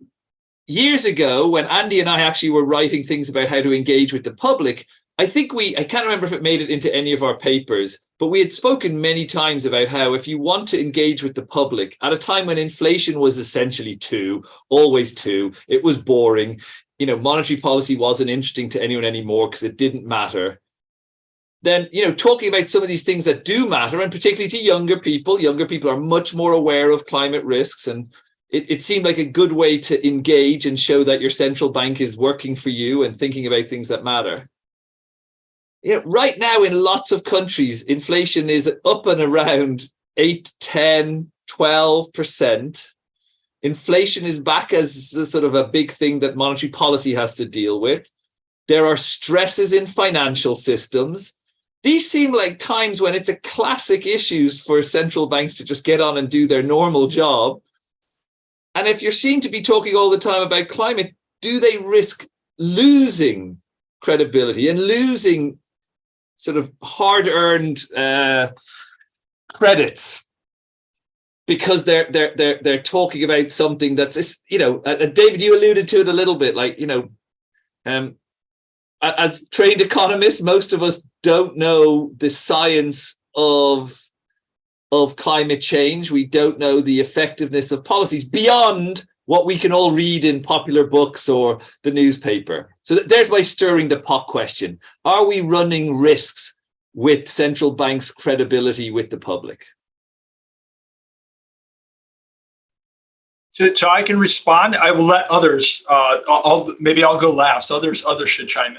years ago, when Andy and I actually were writing things about how to engage with the public, I can't remember if it made it into any of our papers, but we had spoken many times about how if you want to engage with the public at a time when inflation was essentially always 2, it was boring, you know, monetary policy wasn't interesting to anyone anymore because it didn't matter. Then, you know, talking about some of these things that do matter, and particularly to younger people are much more aware of climate risks, and it seemed like a good way to engage and show that your central bank is working for you and thinking about things that matter. You know, right now in lots of countries, inflation is up and around 8, 10, 12%. Inflation is back as a sort of a big thing that monetary policy has to deal with. There are stresses in financial systems. These seem like times when it's a classic issues for central banks to just get on and do their normal job. And if you're seen to be talking all the time about climate, do they risk losing credibility and losing sort of hard-earned credits because they're talking about something that's, you know, David, you alluded to it a little bit, like, you know, as trained economists, most of us don't know the science of climate change. We don't know the effectiveness of policies beyond what we can all read in popular books or the newspaper. So there's my stirring the pot question. Are we running risks with central banks' credibility with the public? So I can respond. I will let others, maybe I'll go last. Others should chime in.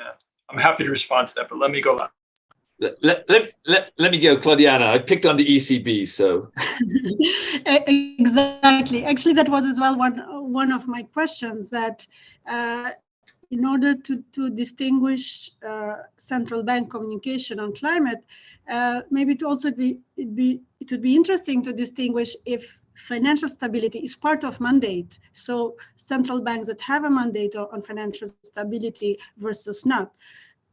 I'm happy to respond to that, but let me go last. Let me go, Claudiana. I picked on the ECB, so. Exactly. Actually, that was as well one of my questions, that in order to distinguish central bank communication on climate, maybe it would be interesting to distinguish if financial stability is part of mandate. So central banks that have a mandate on financial stability versus not.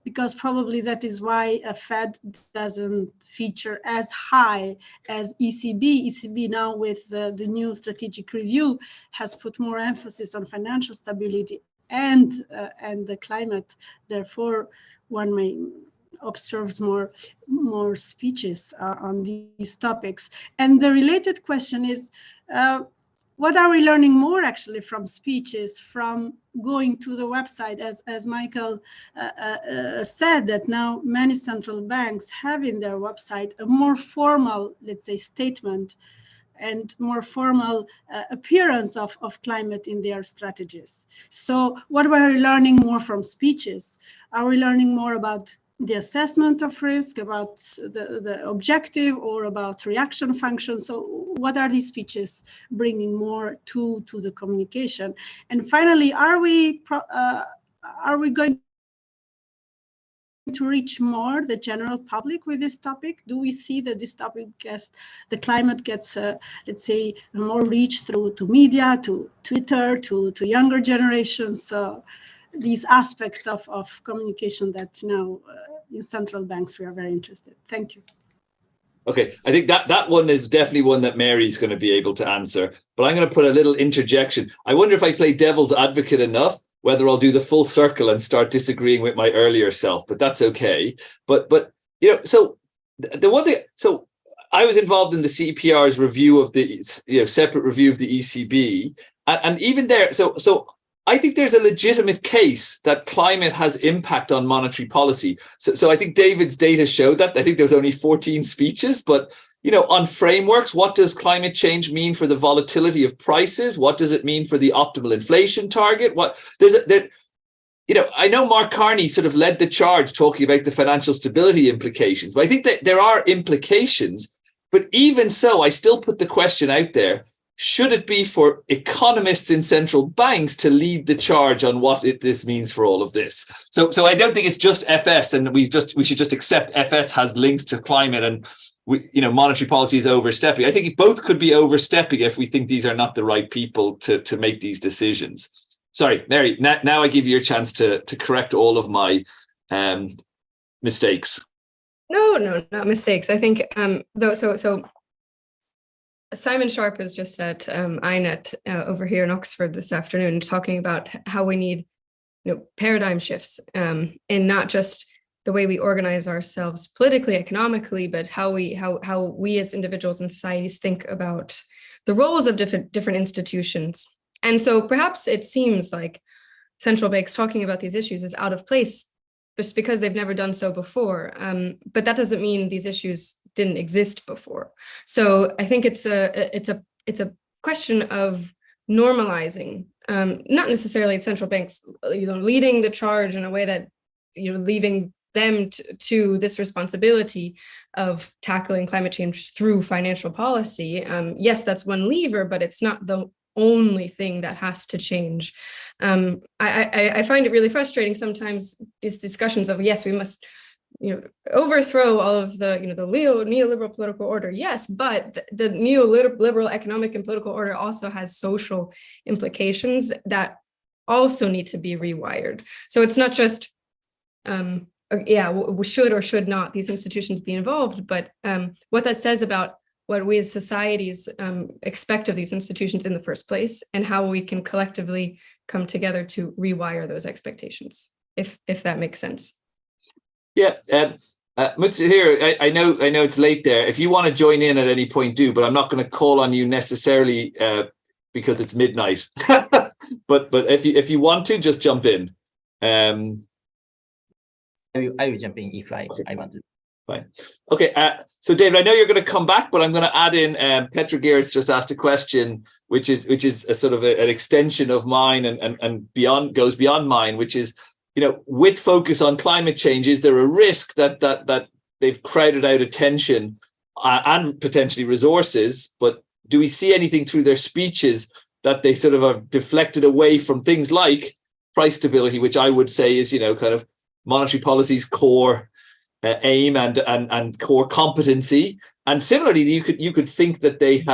because probably that is why a Fed doesn't feature as high as ECB. ECB now with the new strategic review has put more emphasis on financial stability and the climate. Therefore, one may observes more speeches on these topics. And the related question is, what are we learning more actually from speeches, from going to the website, as Michael said, that now many central banks have in their website a more formal, let's say, statement and more formal appearance of climate in their strategies. So what are we learning more from speeches? Are we learning more about the assessment of risk, about the objective, or about reaction function? So what are these speeches bringing more to the communication? And finally, are we going to reach more the general public with this topic? Do we see that this topic, as the climate gets, let's say, more reach through to media, to Twitter, to younger generations? These aspects of communication that now in central banks we are very interested. Thank you. Okay, I think that one is definitely one that Mary's going to be able to answer, but I'm going to put a little interjection. I wonder if I play devil's advocate enough, whether I'll do the full circle and start disagreeing with my earlier self, but that's okay. But you know, so the one thing, so I was involved in the CEPR's review of the separate review of the ECB, and even there, so I think there's a legitimate case that climate has impact on monetary policy. So I think David's data showed that. I think there was only 14 speeches, but on frameworks, what does climate change mean for the volatility of prices? What does it mean for the optimal inflation target? I know Mark Carney sort of led the charge talking about the financial stability implications, but I think that there are implications. But even so, I still put the question out there. Should it be for economists in central banks to lead the charge on what this means for all of this? So I don't think it's just FS, and we should just accept FS has links to climate, and monetary policy is overstepping. I think both could be overstepping if we think these are not the right people to make these decisions. Sorry, Mary. Now I give you a chance to correct all of my mistakes. No, not mistakes. I think so. Simon Sharp is just at INET over here in Oxford this afternoon, talking about how we need paradigm shifts in not just the way we organize ourselves politically, economically, but how we as individuals and societies think about the roles of different institutions. And so perhaps it seems like central banks talking about these issues is out of place just because they've never done so before. But that doesn't mean these issues didn't exist before. So I think it's a question of normalizing, not necessarily central banks leading the charge in a way that leaving them to this responsibility of tackling climate change through financial policy. Yes, that's one lever, but it's not the only thing that has to change. I find it really frustrating sometimes, these discussions of, yes, we must overthrow all of the the neoliberal political order. Yes, but the neoliberal economic and political order also has social implications that also need to be rewired. So it's not just should or should not these institutions be involved, but what that says about what we as societies expect of these institutions in the first place, and how we can collectively come together to rewire those expectations, if that makes sense. Yeah, Mutsu, I know it's late there. If you want to join in at any point, do, but I'm not going to call on you necessarily because it's midnight. but if you want to, just jump in. I will jump in if I want to. Fine. Okay. So David, I know you're going to come back, but I'm going to add in Petra Geertz just asked a question, which is a sort of an extension of mine and goes beyond mine, which is, with focus on climate change, is there a risk that they've crowded out attention and potentially resources? But do we see anything through their speeches that they sort of have deflected away from things like price stability, which I would say is, kind of monetary policy's core aim and core competency? And similarly, you could think that they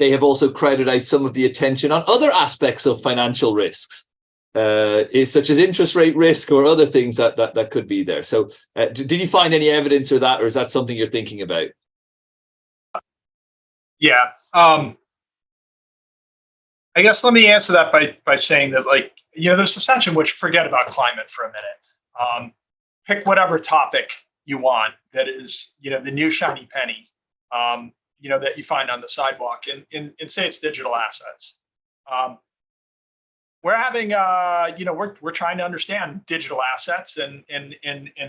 have also crowded out some of the attention on other aspects of financial risks. is such as interest rate risk or other things that could be there. So did you find any evidence or is that something you're thinking about? Yeah. I guess let me answer that by saying that, like, there's a sense in which forget about climate for a minute. Pick whatever topic you want that is, the new shiny penny, that you find on the sidewalk, and say it's digital assets. We're having, we're trying to understand digital assets and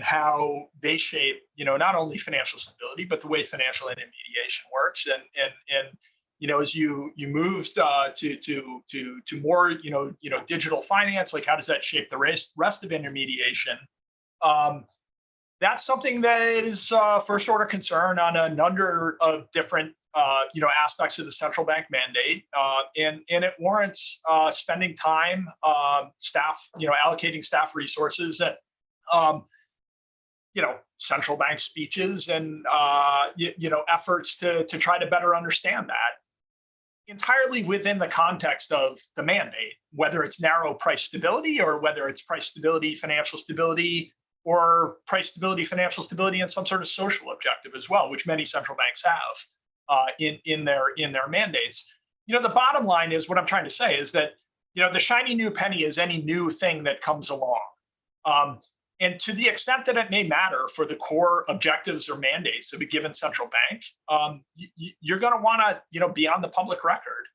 how they shape, not only financial stability, but the way financial intermediation works. And as you moved to more, digital finance, like how does that shape the rest of intermediation? That's something that is first order concern on a number of different aspects of the central bank mandate, and it warrants spending time, staff, allocating staff resources, and central bank speeches, and efforts to try to better understand that, entirely within the context of the mandate, whether it's narrow price stability or whether it's price stability, financial stability, or price stability, financial stability, and some sort of social objective as well, which many central banks have in their mandates. The bottom line is, what I'm trying to say is that the shiny new penny is any new thing that comes along, and to the extent that it may matter for the core objectives or mandates of a given central bank, you're going to want to be on the public record.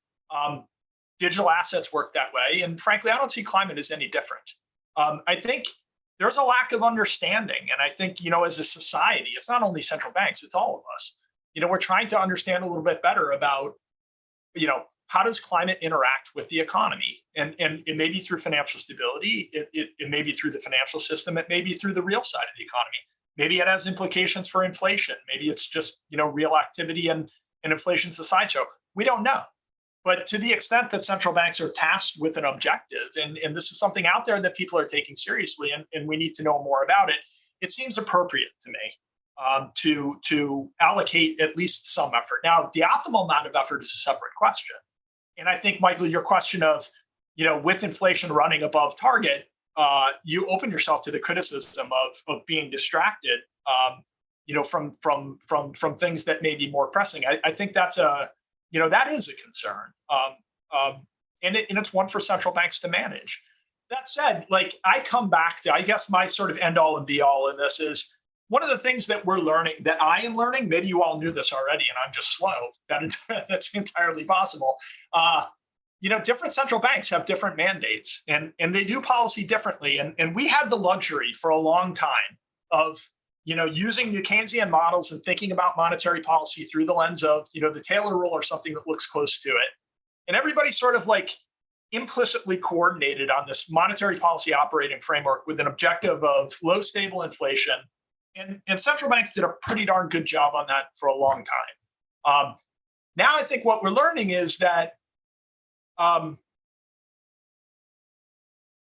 Digital assets work that way, and frankly, I don't see climate as any different. I think there's a lack of understanding. And I think, as a society, it's not only central banks, it's all of us. We're trying to understand a little bit better about, how does climate interact with the economy? And it may be through financial stability. It may be through the financial system. It may be through the real side of the economy. Maybe it has implications for inflation. Maybe it's just, real activity and inflation's a sideshow. We don't know. But to the extent that central banks are tasked with an objective, and this is something out there that people are taking seriously, and we need to know more about it, it seems appropriate to me to allocate at least some effort. Now, the optimal amount of effort is a separate question. And I think, Michael, your question of, with inflation running above target, you open yourself to the criticism of being distracted, from things that may be more pressing. I think that's that is a concern, and it's one for central banks to manage. That said, like, I come back to, I guess, my sort of end all and be all in this is one of the things that we're learning, that I am learning. Maybe you all knew this already, and I'm just slow. That's entirely possible. Different central banks have different mandates, and they do policy differently. And we had the luxury for a long time of using New Keynesian models and thinking about monetary policy through the lens of, the Taylor rule or something that looks close to it. And everybody sort of like implicitly coordinated on this monetary policy operating framework with an objective of low, stable inflation. And central banks did a pretty darn good job on that for a long time. Now I think what we're learning is that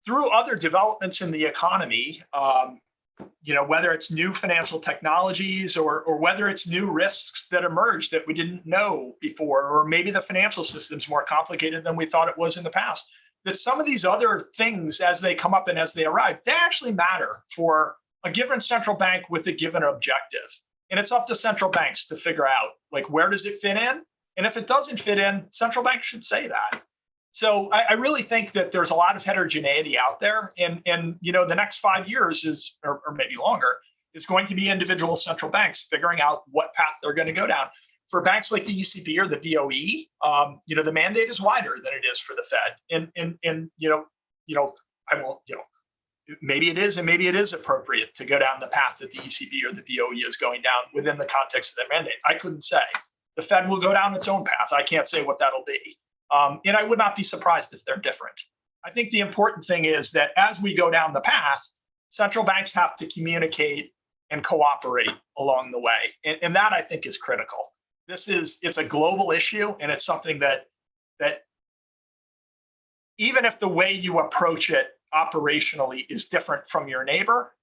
through other developments in the economy, whether it's new financial technologies or whether it's new risks that emerge that we didn't know before, or maybe the financial system's more complicated than we thought it was in the past, that some of these other things, as they come up and as they arrive, they actually matter for a given central bank with a given objective. And it's up to central banks to figure out, like, where does it fit in? And if it doesn't fit in, central banks should say that. So I really think that there's a lot of heterogeneity out there, and the next 5 years is, or maybe longer, is going to be individual central banks figuring out what path they're going to go down. For banks like the ECB or the BOE, the mandate is wider than it is for the Fed, and I won't, maybe it is, and maybe it is appropriate to go down the path that the ECB or the BOE is going down within the context of that mandate. I couldn't say. The Fed will go down its own path. I can't say what that'll be. And I would not be surprised if they're different. I think the important thing is that as we go down the path, central banks have to communicate and cooperate along the way. And that, I think, is critical. It's a global issue, and it's something that even if the way you approach it operationally is different from your neighbor,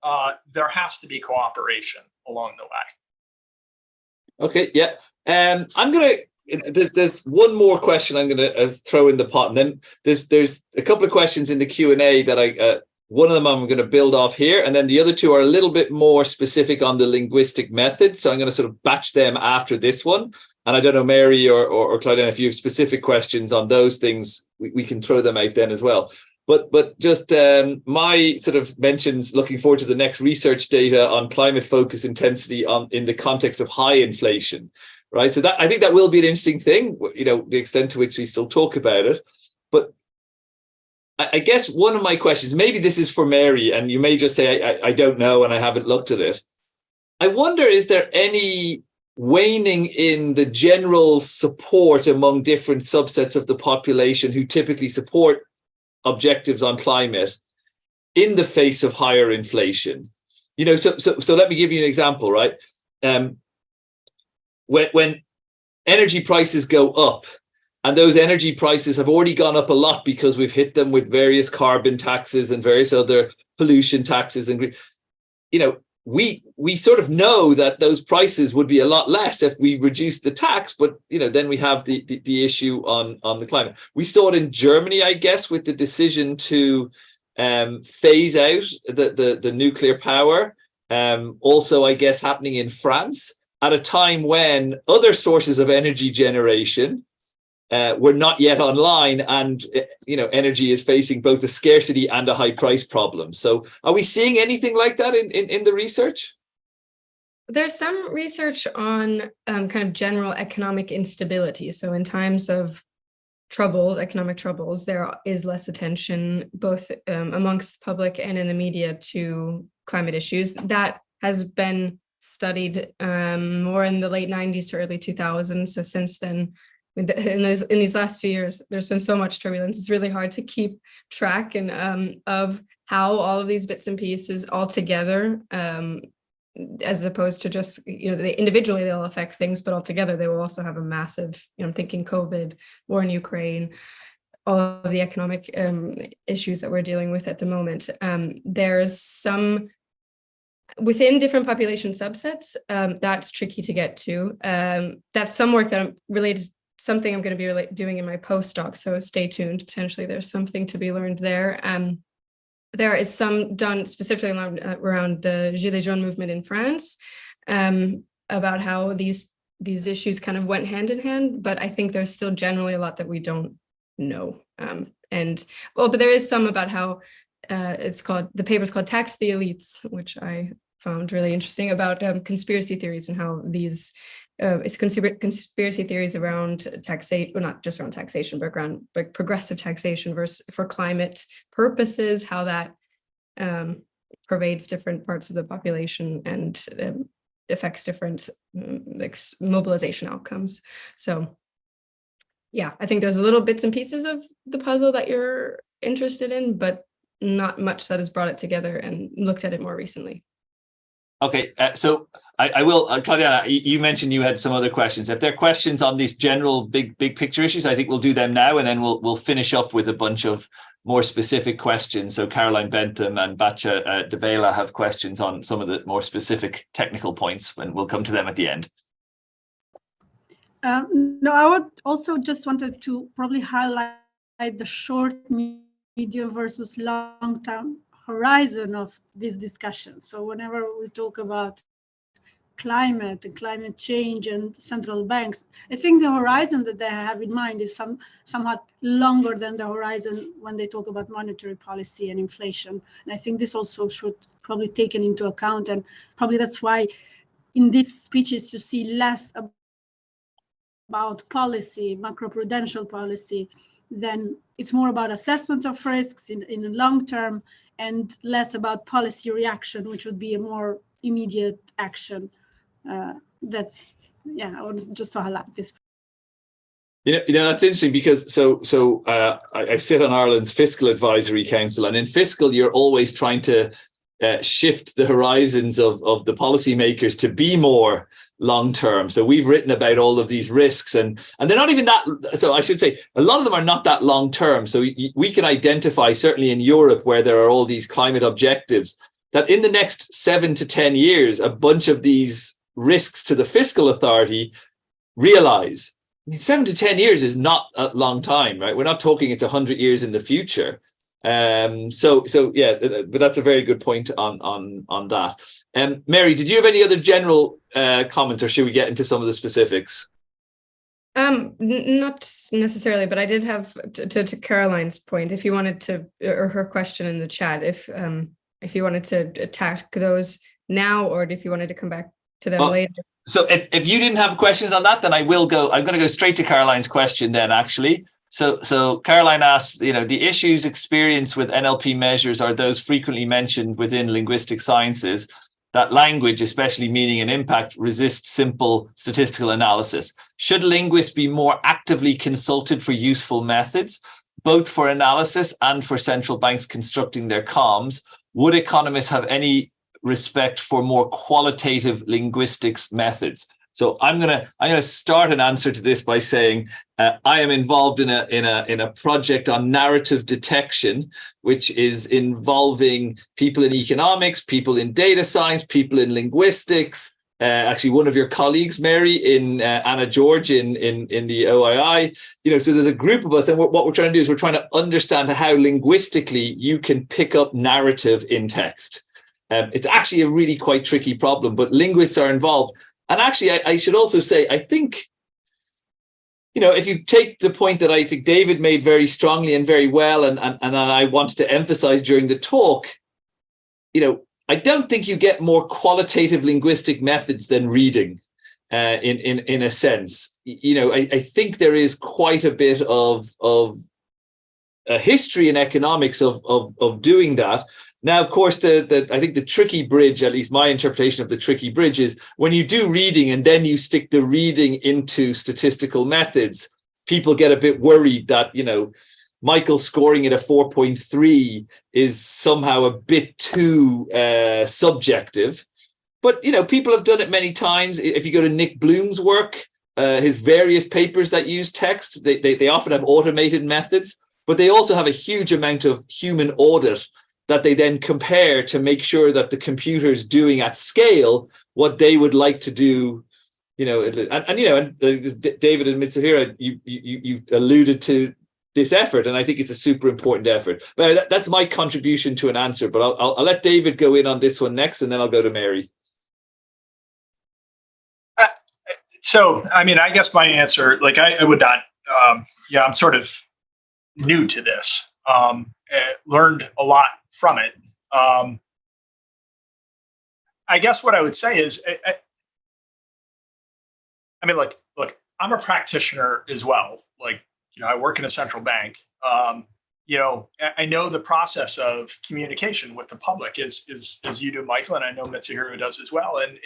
there has to be cooperation along the way. Okay, yeah. I'm going to there's one more question I'm going to throw in the pot, and then there's a couple of questions in the Q&A that one of them I'm going to build off here, and then the other two are a little bit more specific on the linguistic method. So I'm going to sort of batch them after this one. And I don't know, Mary or Claudine, if you have specific questions on those things, we can throw them out then as well. But just my sort of mentions looking forward to the next research data on climate focus intensity in the context of high inflation, right? So that I think that will be an interesting thing, you know, the extent to which we still talk about it. But I guess one of my questions, maybe this is for Mary, and you may just say, I don't know and I haven't looked at it. I wonder, is there any waning in the general support among different subsets of the population who typically support objectives on climate in the face of higher inflation? You know, so let me give you an example, right? When energy prices go up, and those energy prices have already gone up a lot because we've hit them with various carbon taxes and various other pollution taxes, and you know, we sort of know that those prices would be a lot less if we reduced the tax, but you know, then we have the issue on the climate. We saw it in Germany, I guess, with the decision to phase out the nuclear power. Also, I guess, happening in France at a time when other sources of energy generation were not yet online, and you know, energy is facing both a scarcity and a high price problem. So are we seeing anything like that in the research? There's some research on kind of general economic instability. So in times of troubles, economic troubles, there is less attention both amongst the public and in the media to climate issues. That has been studied more in the late 90s to early 2000s. So since then, in these last few years, there's been so much turbulence. It's really hard to keep track and of how all of these bits and pieces all together, as opposed to just, you know, individually they'll affect things, but altogether they will also have a massive, you know, I'm thinking COVID, war in Ukraine, all of the economic issues that we're dealing with at the moment. There's some within different population subsets, that's tricky to get to. That's some work that I'm related, something I'm going to be doing in my postdoc. So stay tuned. Potentially there's something to be learned there. There is some done specifically around the Gilets jaunes movement in France, about how these issues kind of went hand in hand. But I think there's still generally a lot that we don't know. But there is some about how the paper's called Tax the Elites, which I found really interesting, about conspiracy theories and how these it's conspiracy theories around taxation, well, not just around taxation, but around like progressive taxation for climate purposes, how that pervades different parts of the population and affects different like mobilization outcomes. So yeah, I think there's a little bits and pieces of the puzzle that you're interested in, but not much that has brought it together and looked at it more recently. Okay, so I will, Claudia, you mentioned you had some other questions. If there are questions on these general big picture issues, I think we'll do them now, and then we'll finish up with a bunch of more specific questions. So Caroline Bentham and Batya De Vela have questions on some of the more specific technical points, and we'll come to them at the end. No, I would also just wanted to probably highlight the short, medium versus long-term horizon of this discussion. So whenever we talk about climate and climate change and central banks, I think the horizon that they have in mind is somewhat longer than the horizon when they talk about monetary policy and inflation. And I think this also should probably be taken into account, and probably that's why in these speeches you see less about policy, macroprudential policy, then it's more about assessment of risks in the long term and less about policy reaction, which would be a more immediate action. That's, yeah, I want just to highlight this. You know, that's interesting because I sit on Ireland's Fiscal Advisory Council, and in fiscal, you're always trying to shift the horizons of the policymakers to be more long-term. So we've written about all of these risks, and they're not even that, so I should say a lot of them are not that long-term. So we can identify, certainly in Europe, where there are all these climate objectives, that in the next 7 to 10 years, a bunch of these risks to the fiscal authority realize. 7 to 10 years is not a long time, right? We're not talking it's 100 years in the future. So yeah, but that's a very good point on that. Mary, did you have any other general comment, or should we get into some of the specifics? Not necessarily, but I did have to Caroline's point, if you wanted to, or her question in the chat, if you wanted to attack those now, or if you wanted to come back to them later. So if you didn't have questions on that, then I will go. I'm going to go straight to Caroline's question then, actually. So Caroline asks, the issues experienced with NLP measures are those frequently mentioned within linguistic sciences, that language, especially meaning and impact, resists simple statistical analysis. Should linguists be more actively consulted for useful methods, both for analysis and for central banks constructing their comms? Would economists have any respect for more qualitative linguistics methods? So I'm gonna start an answer to this by saying I am involved in a project on narrative detection, which is involving people in economics, people in data science, people in linguistics. Actually, one of your colleagues, Mary, in Anna George in the OII. So there's a group of us, and what we're trying to do is we're trying to understand how linguistically you can pick up narrative in text. It's actually a really quite tricky problem, but linguists are involved. And actually, I should also say, I think, if you take the point that I think David made very strongly and very well, and I wanted to emphasize during the talk, I don't think you get more qualitative linguistic methods than reading, in a sense. I think there is quite a bit of a history in economics of doing that. Now, of course, I think the tricky bridge, at least my interpretation of the tricky bridge, is when you do reading and then you stick the reading into statistical methods, people get a bit worried that, Michael scoring at a 4.3 is somehow a bit too subjective. But, people have done it many times. If you go to Nick Bloom's work, his various papers that use text, they often have automated methods, but they also have a huge amount of human audit that they then compare to make sure that the computer is doing at scale what they would like to do. David and Mitsuhiro, you alluded to this effort, and I think it's a super important effort. But that's my contribution to an answer. But I'll let David go in on this one next, and then I'll go to Mary. I guess my answer, I would not. I'm sort of new to this. Learned a lot from it. I guess what I would say is, look, I'm a practitioner as well. I work in a central bank. I know the process of communication with the public is as you do, Michael, and I know Mitsuhiro does as well. And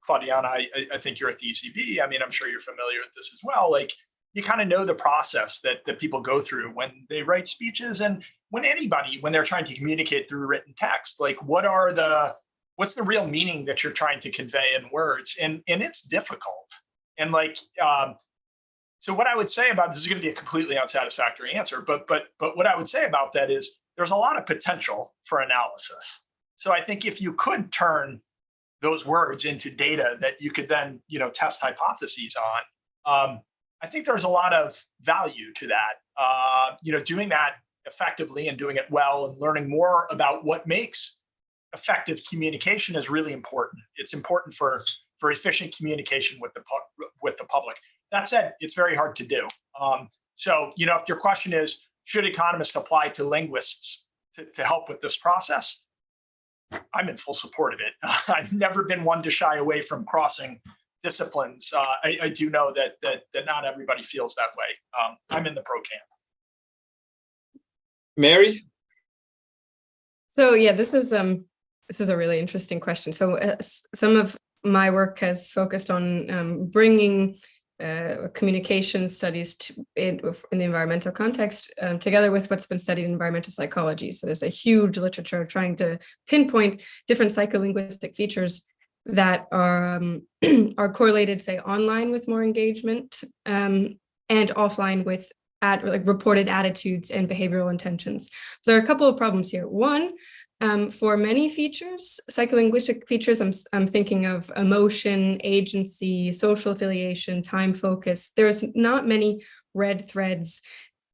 Claudiana, I think you're at the ECB. I'm sure you're familiar with this as well. You kind of know the process that people go through when they write speeches, and when they're trying to communicate through written text, what's the real meaning that you're trying to convey in words? And it's difficult. And so what I would say about this is going to be a completely unsatisfactory answer, but what I would say about that is there's a lot of potential for analysis. So I think if you could turn those words into data that you could then, test hypotheses on, I think there's a lot of value to that. Doing that effectively and doing it well and learning more about what makes effective communication is really important. It's important for efficient communication with the public. That said, it's very hard to do. If your question is, should economists apply to linguists to help with this process? I'm in full support of it. I've never been one to shy away from crossing disciplines. I do know that not everybody feels that way. I'm in the pro camp. Mary? So yeah, this is a really interesting question. So some of my work has focused on bringing communication studies in the environmental context together with what's been studied in environmental psychology. So there's a huge literature trying to pinpoint different psycholinguistic features that are correlated, say, online with more engagement and offline with reported attitudes and behavioral intentions. So there are a couple of problems here. One, For many features, psycholinguistic features, I'm thinking of emotion, agency, social affiliation, time focus. There's not many red threads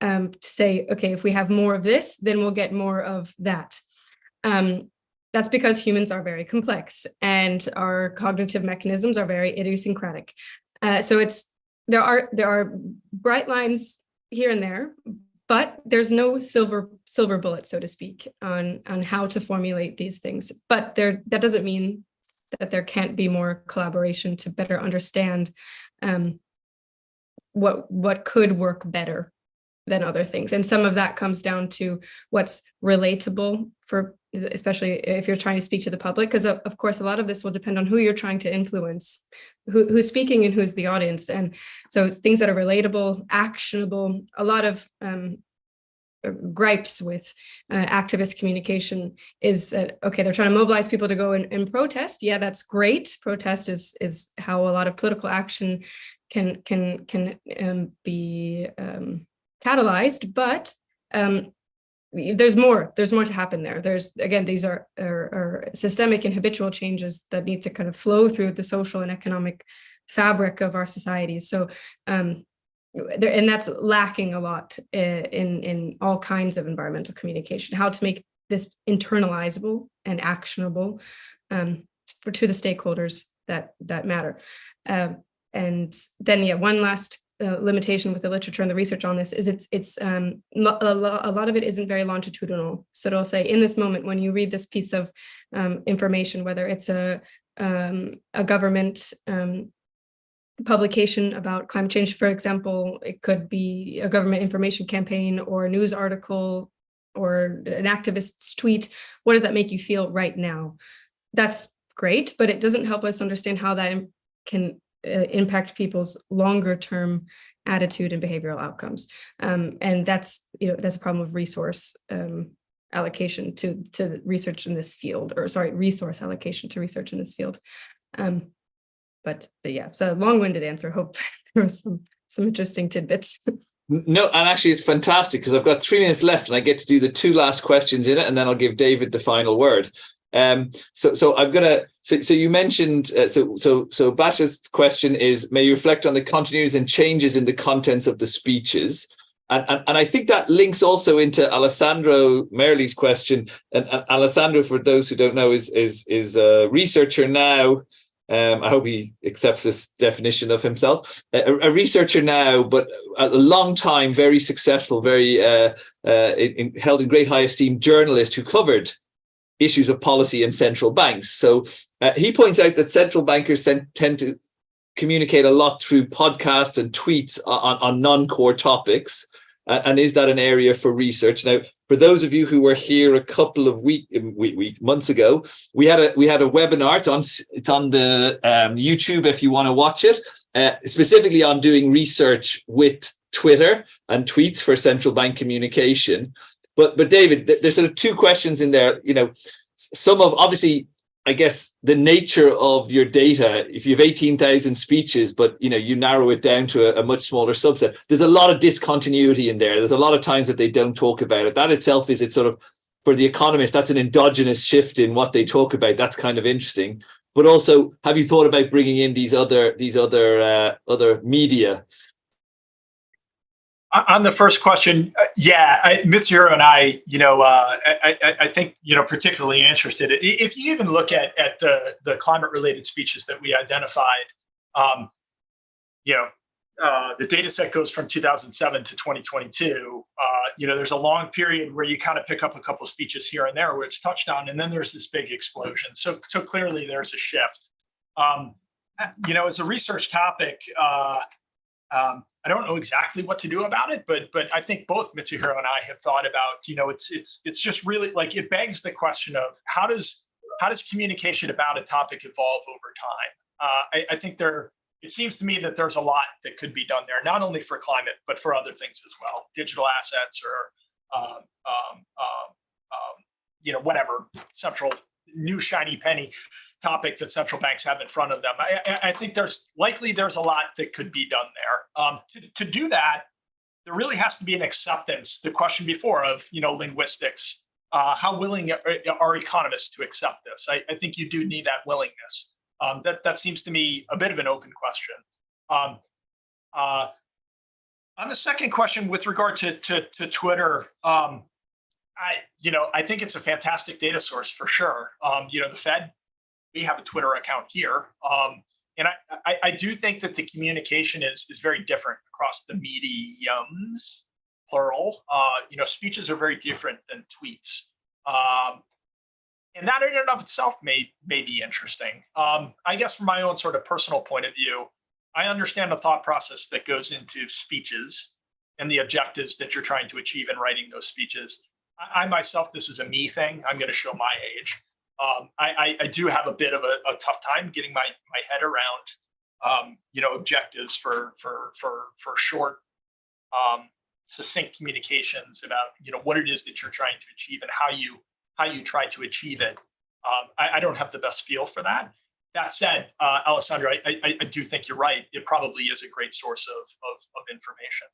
to say, okay, if we have more of this, then we'll get more of that. That's because humans are very complex and our cognitive mechanisms are very idiosyncratic. So there are bright lines here and there, but there's no silver bullet, so to speak, on how to formulate these things. But that doesn't mean that there can't be more collaboration to better understand what could work better than other things. And some of that comes down to what's relatable for, especially if you're trying to speak to the public, because of course, a lot of this will depend on who you're trying to influence, who's speaking and who's the audience. And so it's things that are relatable, actionable. A lot of gripes with activist communication is that, okay, they're trying to mobilize people to go and protest. Yeah, that's great. Protest is how a lot of political action can be catalyzed, but there's more to happen there. Again, these are systemic and habitual changes that need to kind of flow through the social and economic fabric of our societies. So and that's lacking a lot in all kinds of environmental communication, how to make this internalizable and actionable to the stakeholders that matter. And then, yeah, one last limitation with the literature and the research on this is it's a lot of it isn't very longitudinal. So it'll say, in this moment, when you read this piece of information, whether it's a government publication about climate change, for example, it could be a government information campaign or a news article or an activist's tweet. What does that make you feel right now? That's great, but it doesn't help us understand how that can impact people's longer term attitude and behavioral outcomes. And that's a problem of resource allocation to research in this field, or sorry, resource allocation to research in this field. But yeah, so long-winded answer. Hope there was some interesting tidbits. No, and actually it's fantastic because I've got 3 minutes left and I get to do the 2 last questions in it, and then I'll give David the final word. So I'm gonna. So you mentioned. So Basha's question is: may you reflect on the continuities and changes in the contents of the speeches, and I think that links also into Alessandro Merli's question. And Alessandro, for those who don't know, is a researcher now. I hope he accepts this definition of himself. A researcher now, but a long time, very successful, very held in great high esteem journalist who covered issues of policy and central banks. So he points out that central bankers tend to communicate a lot through podcasts and tweets on non-core topics. And is that an area for research? Now, for those of you who were here a couple of months ago, we had a webinar. It's on the YouTube if you want to watch it, specifically on doing research with Twitter and tweets for central bank communication. But David, there's sort of 2 questions in there. Some of, obviously, I guess the nature of your data, if you have 18,000 speeches, but you narrow it down to a much smaller subset, there's a lot of discontinuity in there. There's a lot of times that they don't talk about it. That itself is, it's sort of, for the economist, that's an endogenous shift in what they talk about. That's kind of interesting. But also, have you thought about bringing in these other media? On the first question, Mitsuhiro and I think, particularly interested. If you even look at the climate-related speeches that we identified, the data set goes from 2007 to 2022. There's a long period where you kind of pick up a couple speeches here and there where it's touched on, and then there's this big explosion. So clearly there's a shift. As a research topic, I don't know exactly what to do about it, but I think both Mitsuhiro and I have thought about, it's just really, like, it begs the question of how does communication about a topic evolve over time? I think it seems to me that there's a lot that could be done there, not only for climate, but for other things as well, digital assets or whatever central new shiny penny topic that central banks have in front of them. I think there's a lot that could be done there. To do that, there really has to be an acceptance, the question before, of linguistics how willing are economists to accept this? I think you do need that willingness. That seems to me a bit of an open question. On the second question with regard to Twitter, I think it's a fantastic data source for sure. The Fed, we have a Twitter account here. And I do think that the communication is very different across the mediums, plural. Speeches are very different than tweets. And that in and of itself may be interesting. I guess from my own sort of personal point of view, I understand the thought process that goes into speeches and the objectives that you're trying to achieve in writing those speeches. I myself, this is a me thing. I'm going to show my age. I do have a bit of a tough time getting my head around, objectives for short, succinct communications about, what it is that you're trying to achieve and how you try to achieve it. I don't have the best feel for that. That said, Alessandro, I do think you're right. It probably is a great source of information.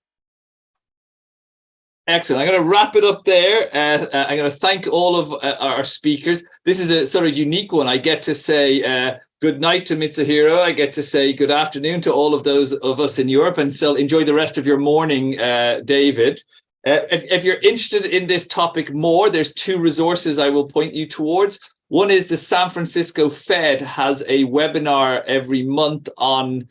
Excellent. I'm going to wrap it up there. I'm going to thank all of our speakers. This is a sort of unique one. I get to say good night to Mitsuhiro. I get to say good afternoon to all of those of us in Europe, and still enjoy the rest of your morning, David. If you're interested in this topic more, there's two resources I will point you towards. One is the San Francisco Fed has a webinar every month on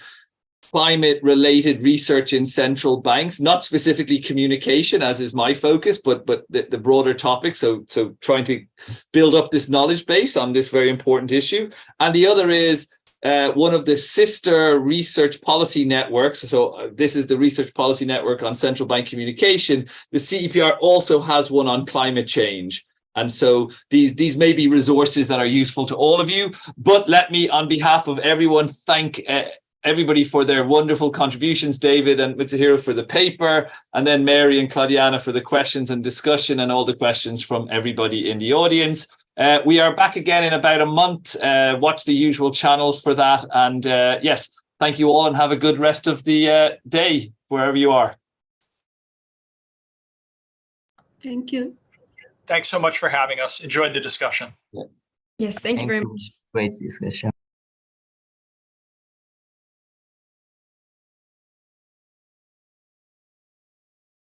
climate-related research in central banks, not specifically communication, as is my focus, but the broader topic. So trying to build up this knowledge base on this very important issue. And the other is one of the sister research policy networks. So this is the Research Policy Network on Central Bank Communication. The CEPR also has one on climate change. And so these may be resources that are useful to all of you. But let me, on behalf of everyone, thank everybody for their wonderful contributions, David and Mitsuhiro for the paper, and then Mary and Claudiana for the questions and discussion and all the questions from everybody in the audience. We are back again in about a month. Watch the usual channels for that. And yes, thank you all and have a good rest of the day, wherever you are. Thank you. Thanks so much for having us. Enjoyed the discussion. Yes, thank you very much. Great discussion.